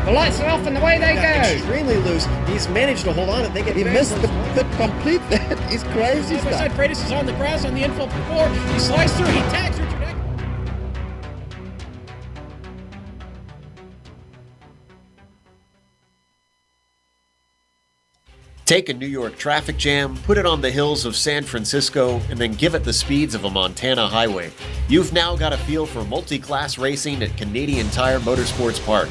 The lights are off and away they go. Extremely loose. He's managed to hold on. I think He missed the complete. That is crazy stuff. Side Freitas is on the grass on the infield before. He slides through. He tags Richard Eck. Take a New York traffic jam, put it on the hills of San Francisco, and then give it the speeds of a Montana highway. You've now got a feel for multi-class racing at Canadian Tire Motorsports Park.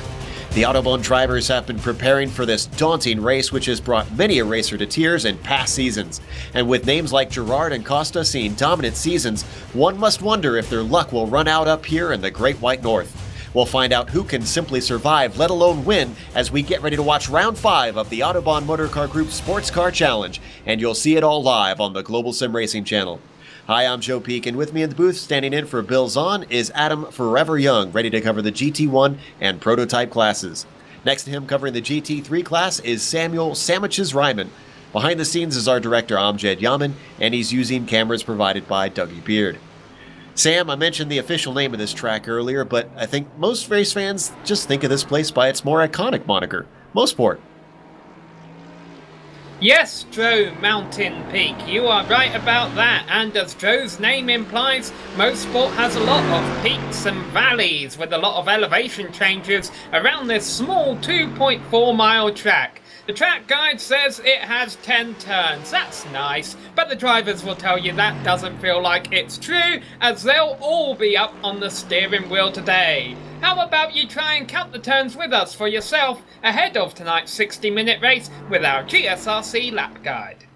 The Autobahn drivers have been preparing for this daunting race, which has brought many a racer to tears in past seasons. And with names like Gerard and Costa seeing dominant seasons, one must wonder if their luck will run out up here in the Great White North. We'll find out who can simply survive, let alone win, as we get ready to watch Round 5 of the Autobahn Motorcar Group Sportscar Challenge, and you'll see it all live on the Global Sim Racing channel. Hi, I'm Joe Peak, and with me in the booth, standing in for Bill Zahn, is Adam Forever Young, ready to cover the GT1 and Prototype classes. Next to him, covering the GT3 class, is Samuel Sandwiches Ryman. Behind the scenes is our director, Amjad Yaman, and he's using cameras provided by Dougie Beard. Sam, I mentioned the official name of this track earlier, but I think most race fans just think of this place by its more iconic moniker, Mosport. Yes, Joe Mountain Peak, you are right about that, and as Joe's name implies, Mosport has a lot of peaks and valleys with a lot of elevation changes around this small 2.4 mile track. The track guide says it has 10 turns. That's nice, but the drivers will tell you that doesn't feel like it's true, as they'll all be up on the steering wheel today. How about you try and count the turns with us for yourself ahead of tonight's 60-minute race with our GSRC lap guide.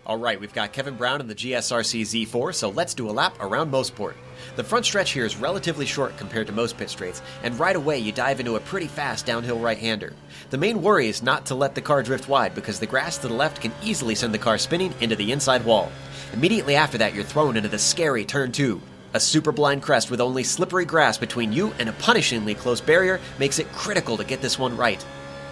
Alright, we've got Kevin Brown in the GSRC Z4, so let's do a lap around Mosport. The front stretch here is relatively short compared to most pit straights, and right away you dive into a pretty fast downhill right-hander. The main worry is not to let the car drift wide, because the grass to the left can easily send the car spinning into the inside wall. Immediately after that, you're thrown into the scary Turn 2. A super blind crest with only slippery grass between you and a punishingly close barrier makes it critical to get this one right.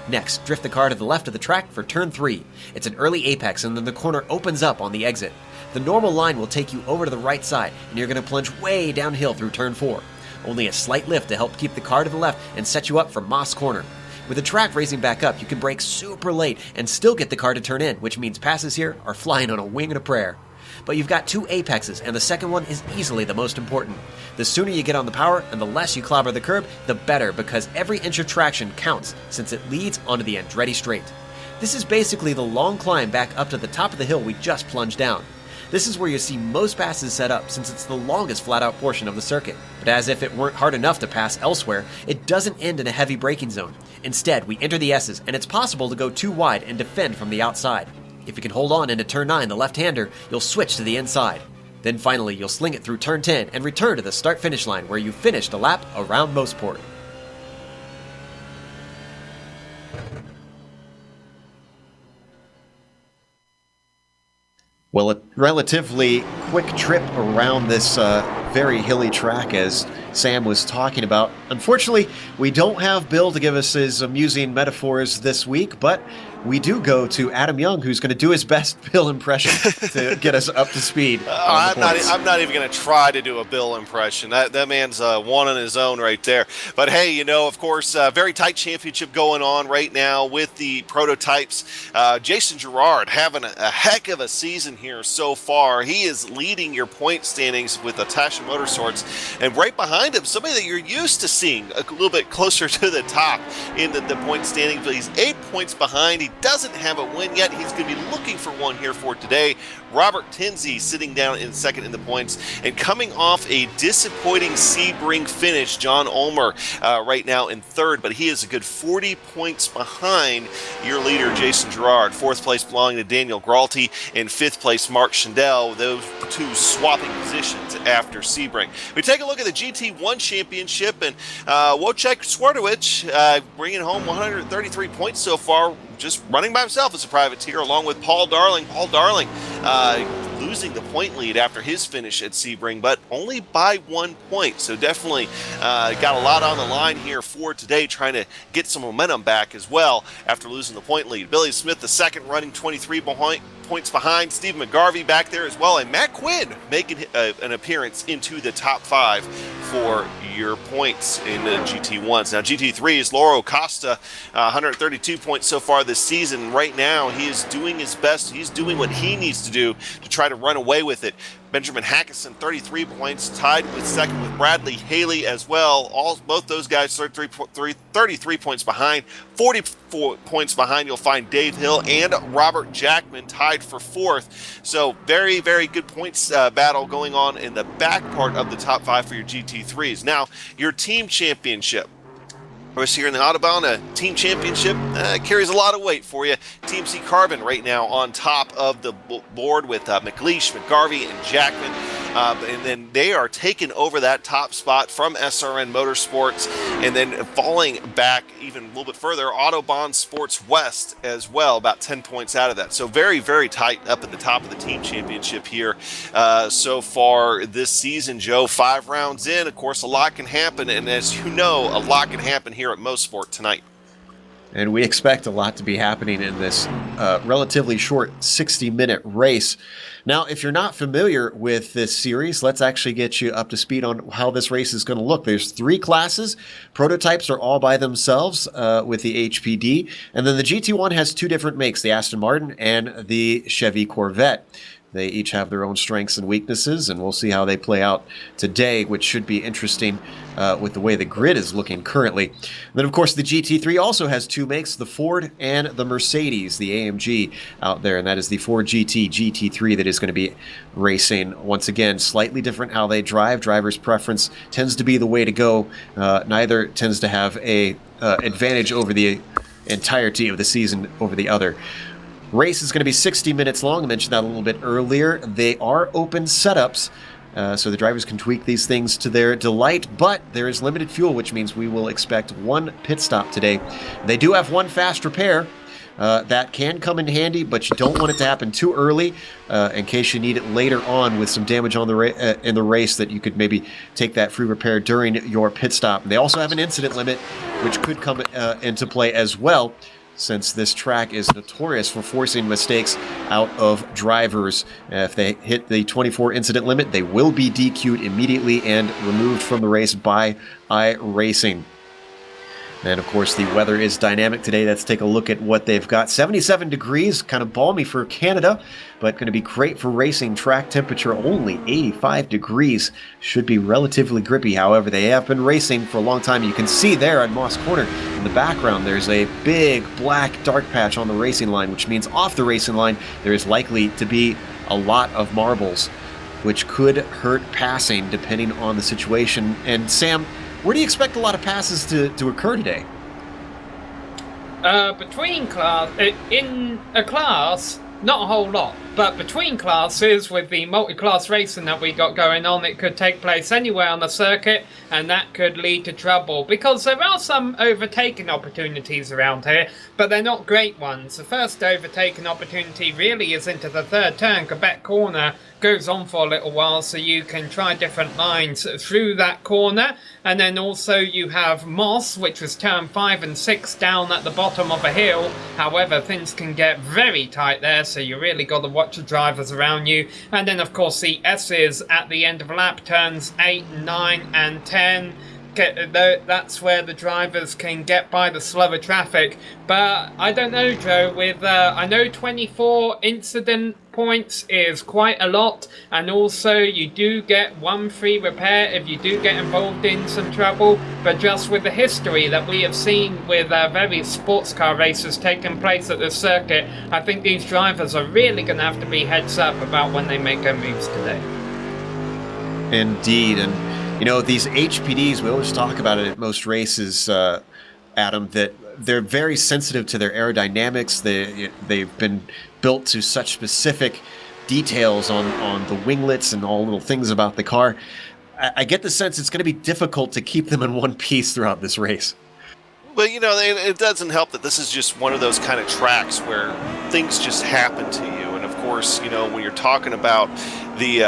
Next, drift the car to the left of the track for Turn 3. It's an early apex and then the corner opens up on the exit. The normal line will take you over to the right side and you're going to plunge way downhill through Turn 4. Only a slight lift to help keep the car to the left and set you up for Moss Corner. With the track raising back up, you can brake super late and still get the car to turn in, which means passes here are flying on a wing and a prayer. But you've got two apexes, and the second one is easily the most important. The sooner you get on the power and the less you clobber the curb, the better, because every inch of traction counts since it leads onto the Andretti Straight. This is basically the long climb back up to the top of the hill we just plunged down. This is where you see most passes set up since it's the longest flat-out portion of the circuit. But as if it weren't hard enough to pass elsewhere, it doesn't end in a heavy braking zone. Instead, we enter the S's, and it's possible to go too wide and defend from the outside. If you can hold on into Turn 9, the left-hander, you'll switch to the inside. Then finally, you'll sling it through Turn 10 and return to the start-finish line where you finished a lap around Mosport. Well, a relatively quick trip around this very hilly track, as Sam was talking about. Unfortunately, we don't have Bill to give us his amusing metaphors this week, but we do go to Adam Young, who's going to do his best Bill impression to get us up to speed. I'm not even going to try to do a Bill impression. That man's one on his own right there. But hey, you know, of course, very tight championship going on right now with the prototypes. Jason Gerard having a heck of a season here so far. He is leading your point standings with Atasha Motorsports, and right behind him, somebody that you're used to seeing a little bit closer to the top in the point standings, but he's 8 points behind. He doesn't have a win yet. He's going to be looking for one here for today. Robert Tinsey sitting down in second in the points, and coming off a disappointing Sebring finish, John Ulmer right now in third, but he is a good 40 points behind your leader, Jason Gerard. Fourth place belonging to Daniel Gralty, and fifth place, Mark Schindel. Those two swapping positions after Sebring. We take a look at the GT1 championship, and Wojciech Swartowicz bringing home 133 points so far, just running by himself as a privateer, along with Paul Darling. Paul Darling losing the point lead after his finish at Sebring, but only by 1 point. So definitely got a lot on the line here for today, trying to get some momentum back as well after losing the point lead. Billy Smith, the second, running 23 points behind. Steve McGarvey back there as well, and Matt Quinn making an appearance into the top 5 for your points in the GT1s. Now GT3 is Lauro Costa, 132 points so far this season. Right now he is doing his best. He's doing what he needs to do to try to run away with it. Benjamin Hackison, 33 points, tied with second with Bradley Haley as well. Both those guys 33 points behind. 44 points behind, you'll find Dave Hill and Robert Jackman tied for 4th. So very, very good points battle going on in the back part of the top 5 for your GT3s. Now, your team championship. Of course, here in the Autobahn, a team championship carries a lot of weight for you. Team C Carbon right now on top of the board with McLeish, McGarvey, and Jackman. And then they are taking over that top spot from SRN Motorsports. And then falling back even a little bit further, Autobahn Sports West as well, about 10 points out of that. So very, very tight up at the top of the team championship here so far this season, Joe. 5 rounds in, of course, a lot can happen. And as you know, a lot can happen here at Mosport tonight. And we expect a lot to be happening in this relatively short 60-minute race. Now, if you're not familiar with this series, let's actually get you up to speed on how this race is going to look. There's 3 classes. Prototypes are all by themselves with the HPD. And then the GT1 has 2 different makes, the Aston Martin and the Chevy Corvette. They each have their own strengths and weaknesses, and we'll see how they play out today, which should be interesting with the way the grid is looking currently. And then, of course, the GT3 also has 2 makes, the Ford and the Mercedes, the AMG out there, and that is the Ford GT GT3 that is going to be racing. Once again, slightly different how they drive. Driver's preference tends to be the way to go. Neither tends to have a advantage over the entirety of the season over the other. Race is going to be 60 minutes long. I mentioned that a little bit earlier. They are open setups, so the drivers can tweak these things to their delight, but there is limited fuel, which means we will expect 1 pit stop today. They do have 1 fast repair. That can come in handy, but you don't want it to happen too early in case you need it later on with some damage on the in the race, that you could maybe take that free repair during your pit stop. They also have an incident limit, which could come into play as well, since this track is notorious for forcing mistakes out of drivers. If they hit the 24 incident limit, they will be DQ'd immediately and removed from the race by iRacing. And of course, the weather is dynamic today. Let's take a look at what they've got. 77 degrees, kind of balmy for Canada, but going to be great for racing. Track temperature only 85 degrees. Should be relatively grippy. However, they have been racing for a long time. You can see there on Moss Corner in the background, there's a big black dark patch on the racing line, which means off the racing line, there is likely to be a lot of marbles, which could hurt passing depending on the situation. And Sam, where do you expect a lot of passes to occur today? Between class, in a class, not a whole lot, but between classes with the multi-class racing that we got going on, it could take place anywhere on the circuit, and that could lead to trouble, because there are some overtaking opportunities around here, but they're not great ones. The first overtaking opportunity really is into the 3rd turn. Quebec corner goes on for a little while, so you can try different lines through that corner. And then also you have Moss, which was turn 5 and 6 down at the bottom of a hill. However, things can get very tight there, so you really got to watch the drivers around you. And then of course the S's at the end of lap, turns 8, 9 and 10. That's where the drivers can get by the slower traffic. But I don't know, Joe, with I know 24 incident points is quite a lot, and also you do get 1 free repair if you do get involved in some trouble. But just with the history that we have seen with various sports car races taking place at the circuit, I think these drivers are really going to have to be heads up about when they make their moves today. Indeed, and you know, these HPDs, we always talk about it at most races, Adam, that they're very sensitive to their aerodynamics. They've been built to such specific details on the winglets and all little things about the car. I get the sense it's going to be difficult to keep them in one piece throughout this race. Well, you know, it doesn't help that this is just one of those kind of tracks where things just happen to you. And of course, you know, when you're talking about the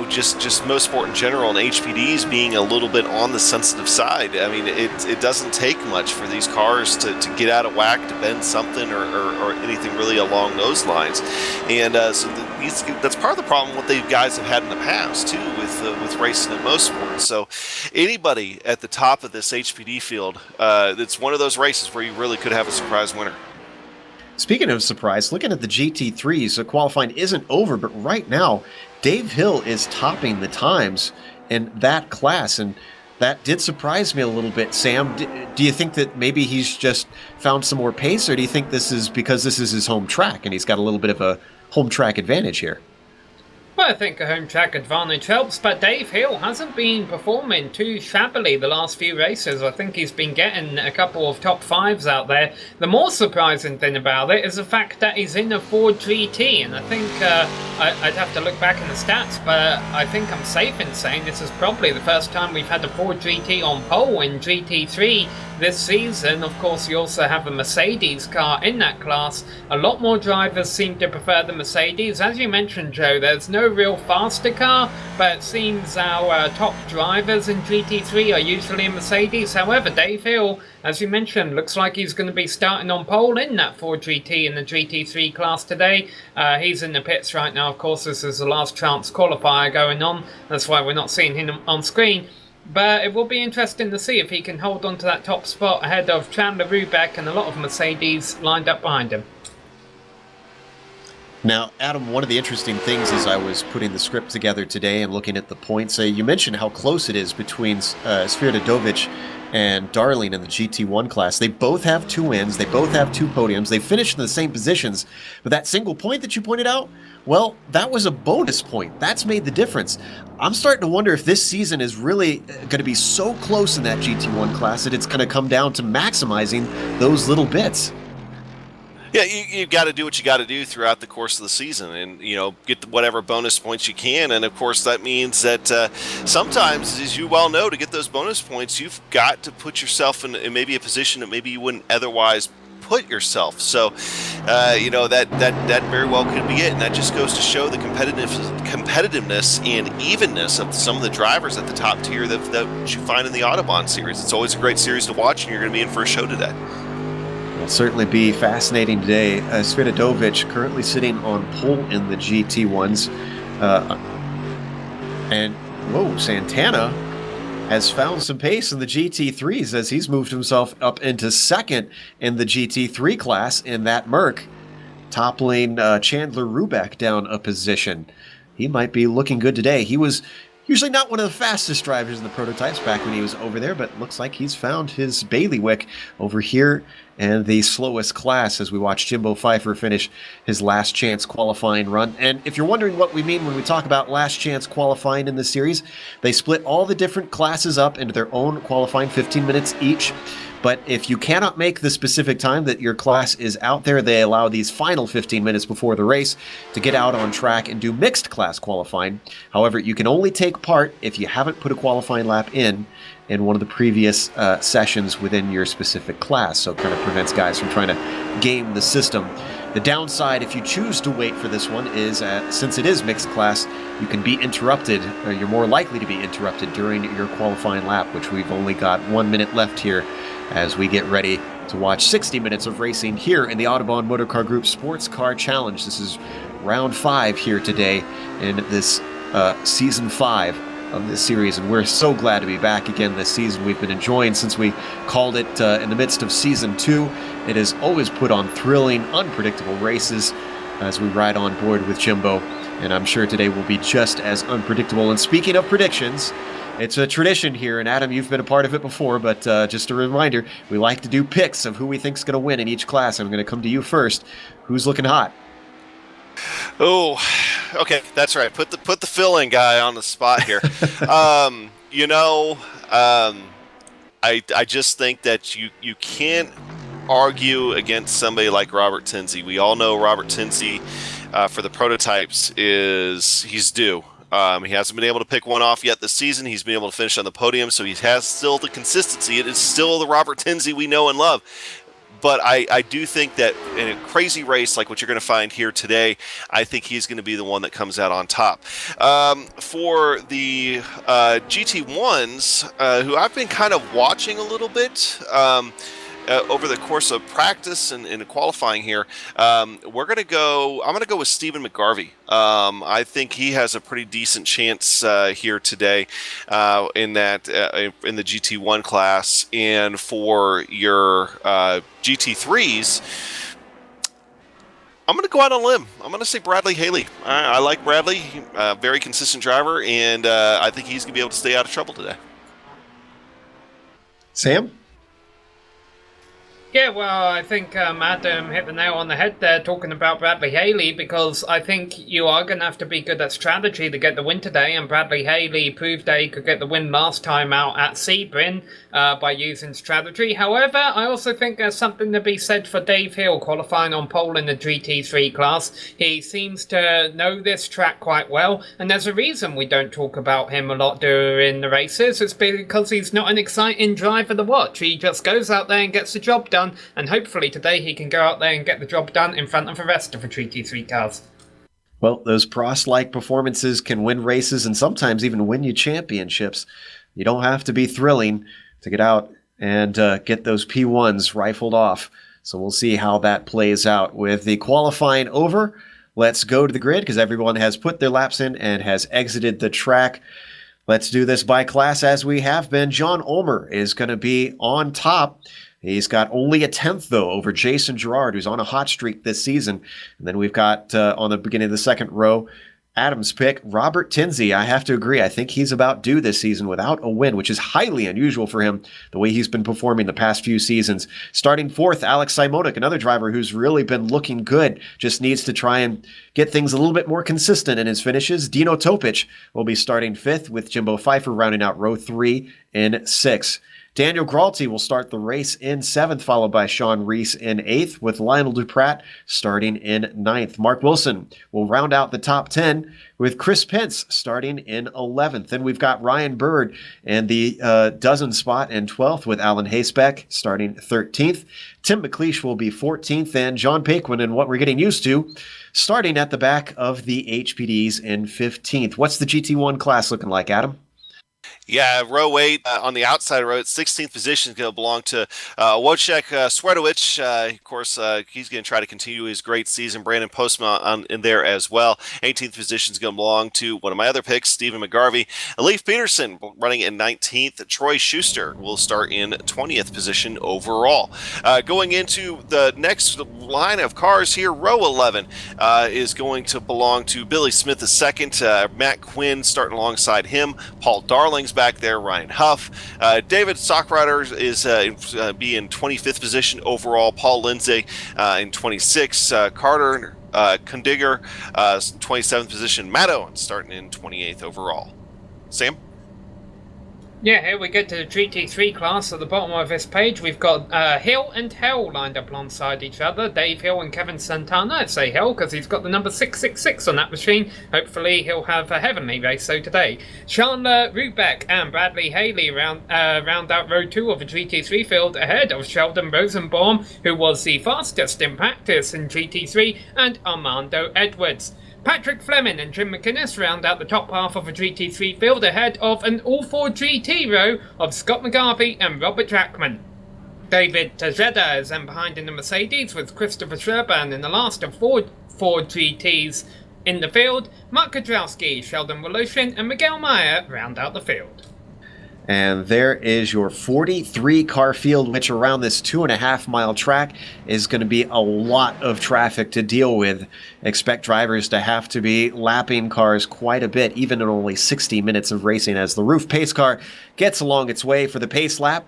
just Mosport in general and HPDs being a little bit on the sensitive side. I mean, it doesn't take much for these cars to get out of whack, to bend something or anything really along those lines. And so that's part of the problem what the guys have had in the past too with racing at Mosport. So anybody at the top of this HPD field, it's one of those races where you really could have a surprise winner. Speaking of surprise, looking at the GT3s, so qualifying isn't over, but right now, Dave Hill is topping the times in that class, and that did surprise me a little bit. Sam, do you think that maybe he's just found some more pace, or do you think this is because this is his home track and he's got a little bit of a home track advantage here? Well, I think a home track advantage helps, but Dave Hill hasn't been performing too shabbily the last few races. I think he's been getting a couple of top fives out there. The more surprising thing about it is the fact that he's in a Ford GT, and I think I'd have to look back in the stats, but I think I'm safe in saying this is probably the first time we've had a Ford GT on pole in GT3 this season. Of course, you also have a Mercedes car in that class. A lot more drivers seem to prefer the Mercedes. As you mentioned, Joe, there's no real faster car, but it seems our top drivers in GT3 are usually in Mercedes. However, Dave Hill, as you mentioned, looks like he's going to be starting on pole in that Ford GT in the GT3 class today. He's in the pits right now. Of course, this is the last chance qualifier going on. That's why we're not seeing him on screen. But it will be interesting to see if he can hold on to that top spot ahead of Chandler Rubeck and a lot of Mercedes lined up behind him. Now, Adam, one of the interesting things as I was putting the script together today and looking at the points, you mentioned how close it is between Svirdadovic and Darling in the GT1 class. They both have 2 wins. They both have 2 podiums. They finished in the same positions. But that single point that you pointed out, well, that was a bonus point. That's made the difference. I'm starting to wonder if this season is really going to be so close in that GT1 class that it's going to come down to maximizing those little bits. Yeah, you've got to do what you got to do throughout the course of the season and, get whatever bonus points you can. And, of course, that means that sometimes, as you well know, to get those bonus points, you've got to put yourself in maybe a position that maybe you wouldn't otherwise put yourself. So, that very well could be it. And that just goes to show the competitiveness and evenness of some of the drivers at the top tier that you find in the Autobahn series. It's always a great series to watch, and you're going to be in for a show today. It'll certainly be fascinating today. Svirdadovic currently sitting on pole in the GT1s. And, Santana has found some pace in the GT3s as he's moved himself up into second in the GT3 class in that Merc, toppling Chandler Rubeck down a position. He might be looking good today. He was usually not one of the fastest drivers in the prototypes back when he was over there, but looks like he's found his bailiwick over here and the slowest class as we watch Jimbo Pfeiffer finish his last chance qualifying run. And if you're wondering what we mean when we talk about last chance qualifying in this series, they split all the different classes up into their own qualifying 15 minutes each. But if you cannot make the specific time that your class is out there, they allow these final 15 minutes before the race to get out on track and do mixed class qualifying. However, you can only take part if you haven't put a qualifying lap in one of the previous sessions within your specific class. So it kind of prevents guys from trying to game the system. The downside, if you choose to wait for this one, is since it is mixed class, you can be interrupted, or you're more likely to be interrupted during your qualifying lap, which we've only got 1 minute left here as we get ready to watch 60 minutes of racing here in the Autobahn Motorcar Group Sports Car Challenge. This is round 5 here today in this season 5 of this series, and we're so glad to be back again this season. We've been enjoying since we called it in the midst of season 2. It has always put on thrilling, unpredictable races as we ride on board with Jimbo, and I'm sure today will be just as unpredictable. And speaking of predictions, it's a tradition here, and Adam, you've been a part of it before, but just a reminder, we like to do picks of who we think's going to win in each class. I'm going to come to you first. Who's looking hot? Oh, okay, that's right. Put the fill-in guy on the spot here. I just think that you can't argue against somebody like Robert Tinsley. We all know Robert Tinsley for the prototypes he's due. He hasn't been able to pick one off yet this season. He's been able to finish on the podium, so he has still the consistency. It is still the Robert Tinsley we know and love. But I do think that in a crazy race like what you're going to find here today, I think he's going to be the one that comes out on top. For the GT1s, who I've been kind of watching a little bit over the course of practice and qualifying here, I'm going to go with Stephen McGarvey. I think he has a pretty decent chance here today in the GT1 class. And for your GT3s, I'm going to go out on a limb. I'm going to say Bradley Haley. I like Bradley, very consistent driver, and I think he's going to be able to stay out of trouble today. Sam? Yeah, well, I think Adam hit the nail on the head there talking about Bradley Haley, because I think you are going to have to be good at strategy to get the win today, and Bradley Haley proved that he could get the win last time out at Sebring by using strategy. However, I also think there's something to be said for Dave Hill qualifying on pole in the GT3 class. He seems to know this track quite well, and there's a reason we don't talk about him a lot during the races. It's because he's not an exciting driver to watch. He just goes out there and gets the job done, and hopefully today he can go out there and get the job done in front of the rest of the GT3 cars. Well, those Prost-like performances can win races and sometimes even win you championships. You don't have to be thrilling to get out and get those P1s rifled off. So we'll see how that plays out. With the qualifying over, let's go to the grid because everyone has put their laps in and has exited the track. Let's do this by class as we have been. John Ulmer is going to be on top. He's got only a 10th, though, over Jason Girard, who's on a hot streak this season. And then we've got, on the beginning of the second row, Adam's pick, Robert Tinsey. I have to agree. I think he's about due this season without a win, which is highly unusual for him, the way he's been performing the past few seasons. Starting fourth, Alex Simonik, another driver who's really been looking good, just needs to try and get things a little bit more consistent in his finishes. Dino Topic will be starting fifth, with Jimbo Pfeiffer rounding out row 3 in 6. Daniel Gralty will start the race in 7th, followed by Sean Reese in 8th, with Lionel Duprat starting in 9th. Mark Wilson will round out the top 10, with Chris Pence starting in 11th. Then we've got Ryan Bird in the dozen spot in 12th, with Alan Haysbeck starting 13th. Tim McLeish will be 14th, and John Paquin, in what we're getting used to, starting at the back of the HPDs in 15th. What's the GT1 class looking like, Adam? Yeah, row 8 on the outside row, 16th position is going to belong to Wojciech Swerdowicz. Of course, he's going to try to continue his great season. Brandon Postma in there as well. 18th position is going to belong to one of my other picks, Stephen McGarvey. Leif Peterson running in 19th. Troy Schuster will start in 20th position overall. Going into the next line of cars here, row 11 is going to belong to Billy Smith II. Matt Quinn starting alongside him. Paul Darling's back there, Ryan Huff. David Stockrider is be in 25th position overall. Paul Lindsay in 26th. Carter Kundiger, 27th position. Matt Owen starting in 28th overall. Sam? Yeah, here we get to the GT3 class. At the bottom of this page, we've got Hill and Hell lined up alongside each other. Dave Hill and Kevin Santana. I'd say Hill because he's got the number 666 on that machine. Hopefully he'll have a heavenly race so today. Chandler Rubeck and Bradley Haley round out row 2 of the GT3 field ahead of Sheldon Rosenbaum, who was the fastest in practice in GT3, and Armando Edwards. Patrick Fleming and Jim McInnes round out the top half of a GT3 field ahead of an all-4 GT row of Scott McGarvey and Robert Jackman. David Tejeda is then behind in the Mercedes, with Christopher Sherburn in the last of four GTs in the field. Mark Kudrowski, Sheldon Woloshin and Miguel Meyer round out the field. And there is your 43-car field, which around this 2.5-mile track is going to be a lot of traffic to deal with. Expect drivers to have to be lapping cars quite a bit, even in only 60 minutes of racing, as the roof pace car gets along its way for the pace lap.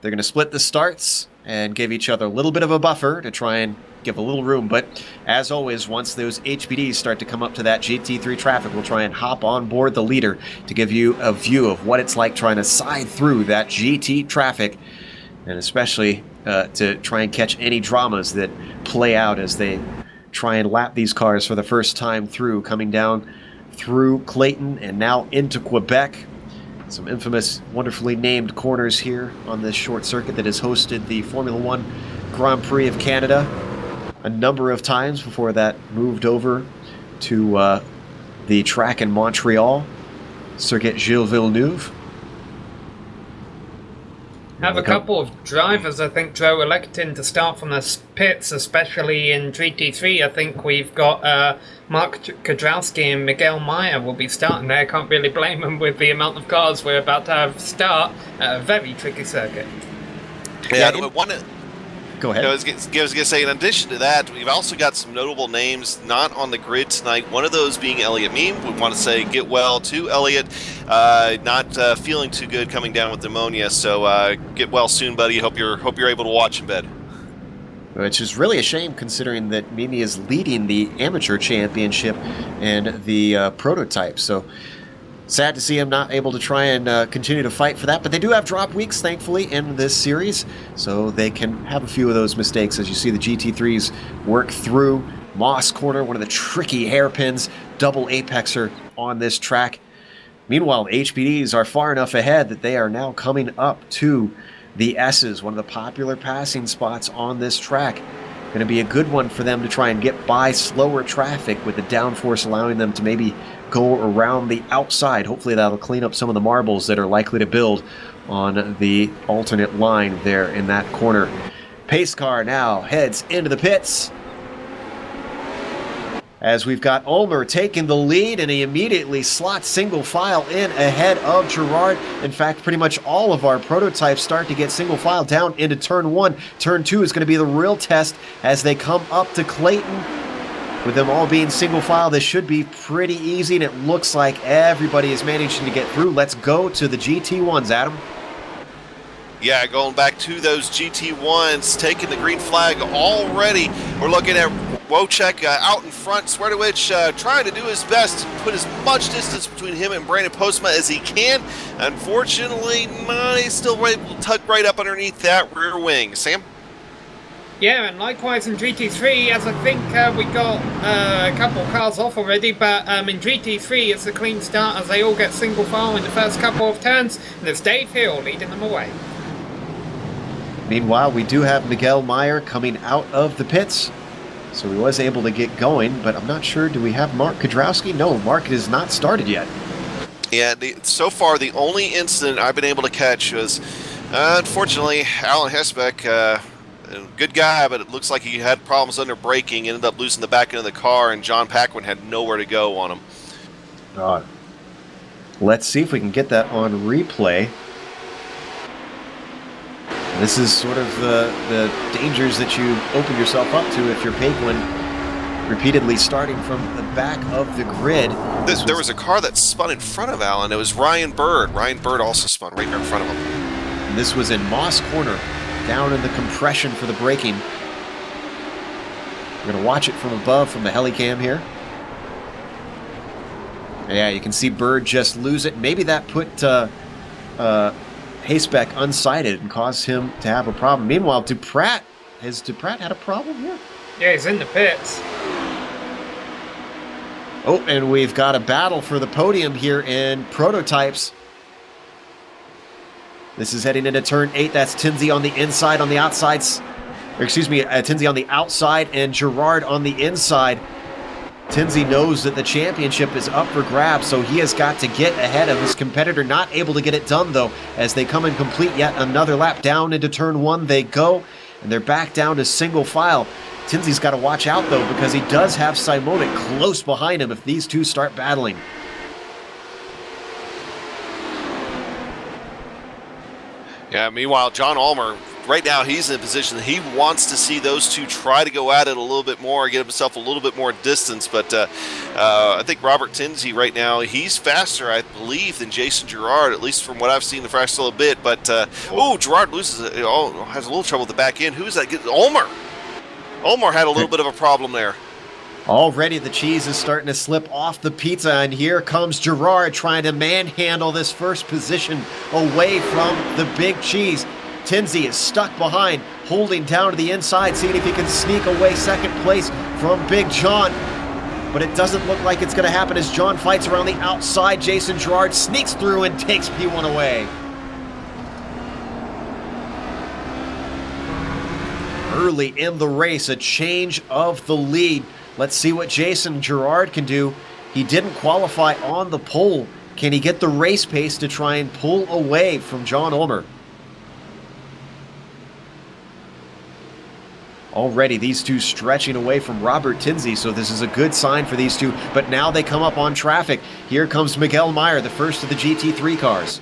They're going to split the starts and give each other a little bit of a buffer to try and give a little room. But as always, once those HPDs start to come up to that GT3 traffic, we'll try and hop on board the leader to give you a view of what it's like trying to side through that GT traffic, and especially to try and catch any dramas that play out as they try and lap these cars for the first time through, coming down through Clayton and now into Quebec. Some infamous, wonderfully named corners here on this short circuit that has hosted the Formula One Grand Prix of Canada a number of times before that moved over to the track in Montreal, Circuit Gilles Villeneuve. Have a couple of drivers, I think, Joe, electing to start from the pits, especially in GT3. I think we've got Mark Kudrowski and Miguel Meyer will be starting there. Can't really blame them with the amount of cars we're about to have start at a very tricky circuit. Yeah, Go ahead. I was going to say, in addition to that, we've also got some notable names not on the grid tonight. One of those being Elliot Meem. We want to say get well to Elliot. Not feeling too good coming down with pneumonia, so get well soon, buddy. Hope you're able to watch in bed. Which is really a shame considering that Mimi is leading the amateur championship and the prototype. So sad to see him not able to try and continue to fight for that. But they do have drop weeks, thankfully, in this series. So they can have a few of those mistakes as you see the GT3s work through Moss Corner, one of the tricky hairpins, double apexer on this track. Meanwhile, HPDs are far enough ahead that they are now coming up to the S's, one of the popular passing spots on this track. Going to be a good one for them to try and get by slower traffic with the downforce allowing them to maybe go around the outside. Hopefully that'll clean up some of the marbles that are likely to build on the alternate line there in that corner. Pace car now heads into the pits, as we've got Ulmer taking the lead, and he immediately slots single file in ahead of Gerard. In fact, pretty much all of our prototypes start to get single file down into turn 1. Turn 2 is going to be the real test as they come up to Clayton. With them all being single file, this should be pretty easy, and it looks like everybody is managing to get through. Let's go to the GT1s, Adam. Yeah, going back to those GT1s, taking the green flag already. We're looking at Wojciech out in front. Swiatowicz trying to do his best to put as much distance between him and Brandon Postma as he can. Unfortunately, he's still able to tuck right up underneath that rear wing. Sam? Yeah, and likewise in GT3, as I think we got a couple of cars off already, but in GT3 it's a clean start as they all get single file in the first couple of turns, and it's Dave Hill leading them away. Meanwhile, we do have Miguel Meyer coming out of the pits, so he was able to get going, but I'm not sure, do we have Mark Kudrowski? No, Mark has not started yet. Yeah, so far the only incident I've been able to catch was, unfortunately, Alan Hesbeck, good guy, but it looks like he had problems under braking, ended up losing the back end of the car, and John Paquin had nowhere to go on him. Let's see if we can get that on replay. This is sort of the dangers that you open yourself up to if you're Paquin repeatedly starting from the back of the grid. There was a car that spun in front of Alan. It was Ryan Bird. Ryan Bird also spun right there in front of him. And this was in Moss Corner, down in the compression for the braking. We're going to watch it from above from the helicam here. Yeah, you can see Bird just lose it. Maybe that put Hasebeck unsighted and caused him to have a problem. Meanwhile, Duprat, has Duprat had a problem here? Yeah, he's in the pits. Oh, and we've got a battle for the podium here in prototypes. This is heading into turn 8. That's Tinsey on the inside, on the outside. Tinsey on the outside and Gerard on the inside. Tinsey knows that the championship is up for grabs, so he has got to get ahead of his competitor. Not able to get it done, though, as they come and complete yet another lap. Down into turn 1 they go, and they're back down to single file. Tinsey's got to watch out, though, because he does have Simonet close behind him if these two start battling. Yeah, meanwhile, John Ulmer, right now he's in a position that he wants to see those two try to go at it a little bit more, get himself a little bit more distance. But I think Robert Tinsey right now, he's faster, I believe, than Jason Gerard, at least from what I've seen the first little bit. But, Gerard loses, has a little trouble with the back end. Who's that? Ulmer. Ulmer had a little bit of a problem there. Already the cheese is starting to slip off the pizza, and here comes Gerard trying to manhandle this first position away from the big cheese. Tinsey is stuck behind, holding down to the inside, seeing if he can sneak away second place from Big John. But it doesn't look like it's going to happen as John fights around the outside. Jason Gerard sneaks through and takes P1 away. early in the race, a change of the lead. Let's see what Jason Girard can do. He didn't qualify on the pole. Can he get the race pace to try and pull away from John Ulmer? Already these two stretching away from Robert Tinsley, so this is a good sign for these two. But now they come up on traffic. Here comes Miguel Meyer, the first of the GT3 cars.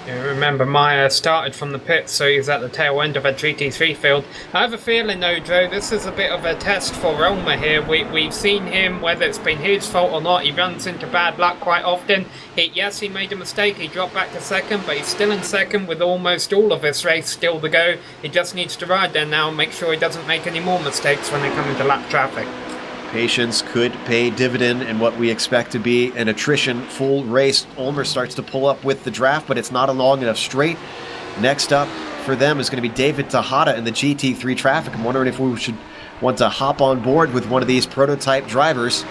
You remember Meyer started from the pits, so he's at the tail end of a GT3 field. I have a feeling though, Joe, this is a bit of a test for Ulmer here. We've seen him, whether it's been his fault or not, he runs into bad luck quite often. Yes, he made a mistake, he dropped back to second, but he's still in second with almost all of this race still to go. He just needs to ride there now and make sure he doesn't make any more mistakes when they come into lap traffic. Patience could pay dividend in what we expect to be an attrition full race. Ulmer starts to pull up with the draft, but it's not a long enough straight. Next up for them is going to be David Tejada in the GT3 traffic. I'm wondering if we should want to hop on board with one of these prototype drivers.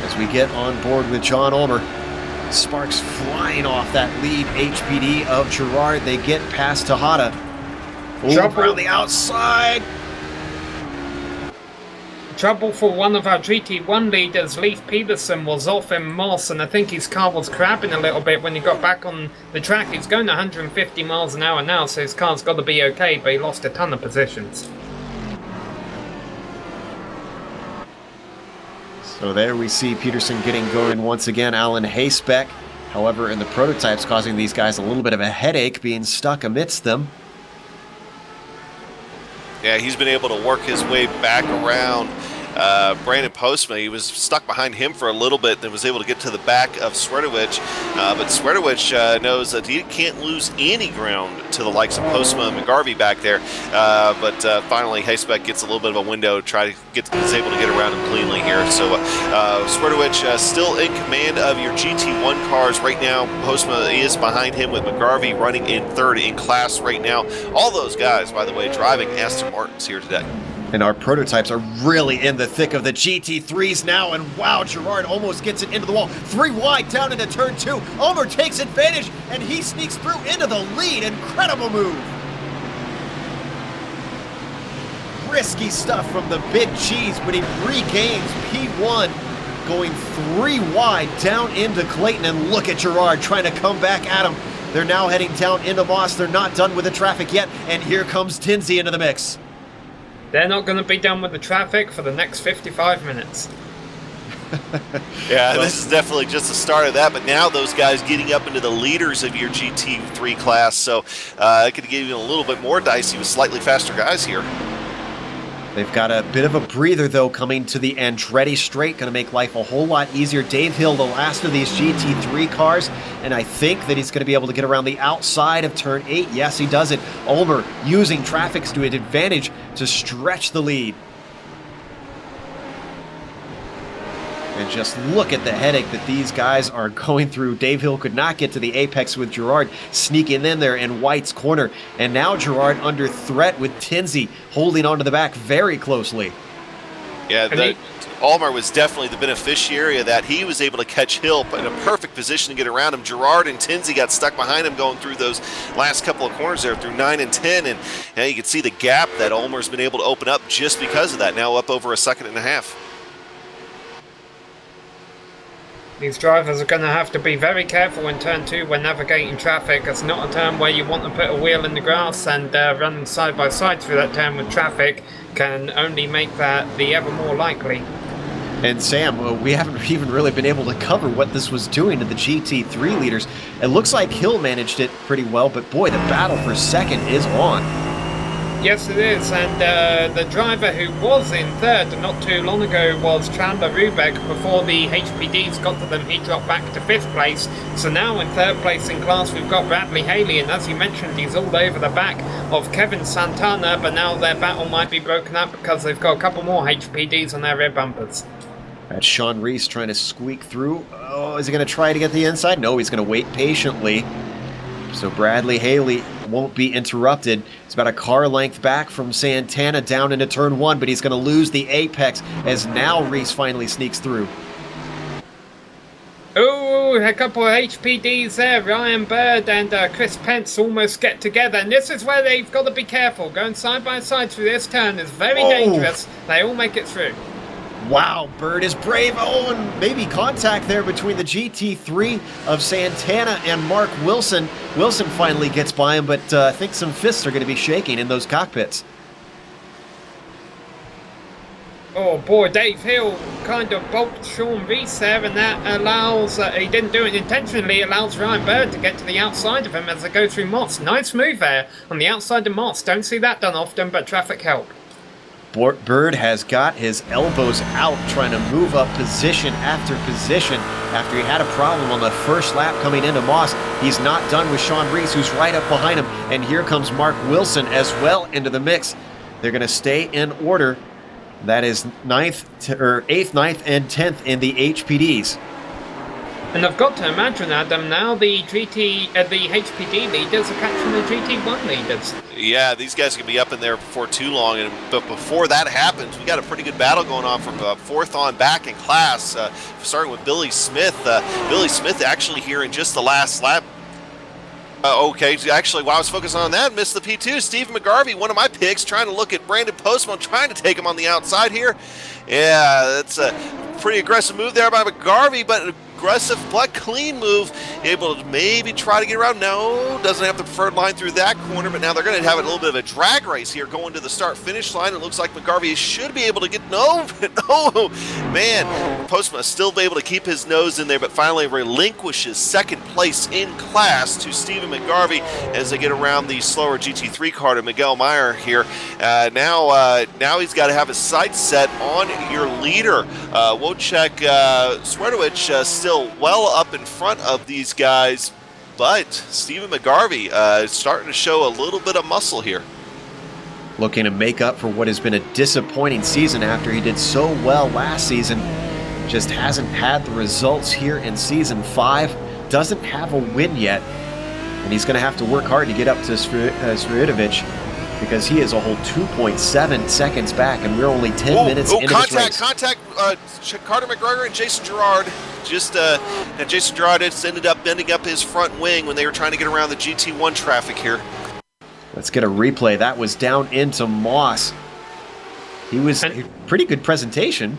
As we get on board with John Ulmer, sparks flying off that lead HPD of Girard. They get past Tejada. Over the outside. Trouble for one of our GT1 leaders, Leif Peterson, was off in Moss, and I think his car was crabbing a little bit when he got back on the track. He's going 150 miles an hour now, so his car's got to be okay, but he lost a ton of positions. So there we see Peterson getting going once again. Alan Haysbeck, however, in the prototypes, causing these guys a little bit of a headache, being stuck amidst them. Yeah, he's been able to work his way back around Brandon Postma. He was stuck behind him for a little bit, then was able to get to the back of Swerdowicz. But Swerdowicz knows that he can't lose any ground to the likes of Postma and McGarvey back there. But finally, Haysbeck gets a little bit of a window, is able to get around him cleanly here. So Swerdowicz still in command of your GT1 cars right now. Postma is behind him with McGarvey running in third in class right now. All those guys, by the way, driving Aston Martins here today. And our prototypes are really in the thick of the GT3s now, and wow, Girard almost gets it into the wall. 3 wide down into turn 2. Ulmer takes advantage, and he sneaks through into the lead. Incredible move. Risky stuff from the big cheese, but he regains P1, going 3 wide down into Clayton, and look at Girard trying to come back at him. They're now heading down into Moss. They're not done with the traffic yet, and here comes Tinsley into the mix. They're not going to be done with the traffic for the next 55 minutes. Yeah, this is definitely just the start of that, but now those guys getting up into the leaders of your GT3 class, so it could give you a little bit more dicey with slightly faster guys here. They've got a bit of a breather, though, coming to the Andretti straight. Going to make life a whole lot easier. Dave Hill, the last of these GT3 cars, and I think that he's going to be able to get around the outside of turn 8. Yes, he does it. Ulmer using traffic to his advantage to stretch the lead. And just look at the headache that these guys are going through. Dave Hill could not get to the apex with Girard sneaking in there in White's corner. And now Girard under threat with Tinsley holding onto the back very closely. Yeah, Ulmer was definitely the beneficiary of that. He was able to catch Hill in a perfect position to get around him. Girard and Tinsley got stuck behind him going through those last couple of corners there through 9 and 10. And now you can see the gap that Ulmer's been able to open up just because of that. Now up over a second and a half. These drivers are going to have to be very careful in turn 2 when navigating traffic. It's not a turn where you want to put a wheel in the grass, and running side by side through that turn with traffic can only make that the ever more likely. And Sam, we haven't even really been able to cover what this was doing to the GT3 leaders. It looks like Hill managed it pretty well, but boy, the battle for second is on. Yes, it is, and the driver who was in third not too long ago was Chandler Rubeck. Before the HPDs got to them, he dropped back to 5th place. So now in 3rd place in class, we've got Bradley Haley, and as you mentioned, he's all over the back of Kevin Santana, but now their battle might be broken up because they've got a couple more HPDs on their rear bumpers. That's Sean Reese trying to squeak through. Oh, is he going to try to get the inside? No, he's going to wait patiently. So Bradley Haley won't be interrupted. He's about a car length back from Santana down into turn 1, but he's going to lose the apex as now Reese finally sneaks through. Oh, Oh, a couple of HPDs there. Ryan Bird and Chris Pence almost get together, and this is where they've got to be careful. Going side by side through this turn is very dangerous. They all make it through. Wow, Bird is brave. Oh, and maybe contact there between the GT3 of Santana and Mark Wilson. Wilson finally gets by him, but I think some fists are going to be shaking in those cockpits. Oh boy, Dave Hill kind of bulked Sean Reese there, and that allows, he didn't do it intentionally, allows Ryan Bird to get to the outside of him as they go through Moss. Nice move there on the outside of Moss. Don't see that done often, but traffic help. Bird has got his elbows out, trying to move up position after position after he had a problem on the first lap coming into Moss. He's not done with Sean Reese, who's right up behind him, and here comes Mark Wilson as well into the mix. They're going to stay in order. That is 8th, 9th, and 10th in the HPDs. And I've got to imagine, Adam, now the HPD leaders are catching the GT1 leaders. Yeah, these guys can be up in there before too long, but before that happens, we got a pretty good battle going on from 4th on back in class, starting with Billy Smith. Billy Smith actually here in just the last lap. Okay, actually, while I was focusing on that, missed the P2. Stephen McGarvey, one of my picks, trying to look at Brandon Postma, trying to take him on the outside here. Yeah, that's a pretty aggressive move there by McGarvey, but an aggressive but clean move, able to maybe try to get around. No, doesn't have the preferred line through that corner, but now they're going to have a little bit of a drag race here going to the start-finish line. It looks like McGarvey should be able to get, no, man, Postma still be able to keep his nose in there, but finally relinquishes second place in class to Stephen McGarvey as they get around the slower GT3 car to Miguel Meyer here. Now he's got to have his sights set on your leader. Wojciech Swerdowicz still well up in front of these guys, but Stephen McGarvey starting to show a little bit of muscle here. Looking to make up for what has been a disappointing season after he did so well last season. Just hasn't had the results here in Season 5. Doesn't have a win yet. And he's going to have to work hard to get up to Svridovich, because he is a whole 2.7 seconds back, and we're only 10 minutes into this race. Contact, Carter McGregor and Jason Gerard. And Jason Gerard just ended up bending up his front wing when they were trying to get around the GT1 traffic here. Let's get a replay. That was down into Moss. He was a pretty good presentation.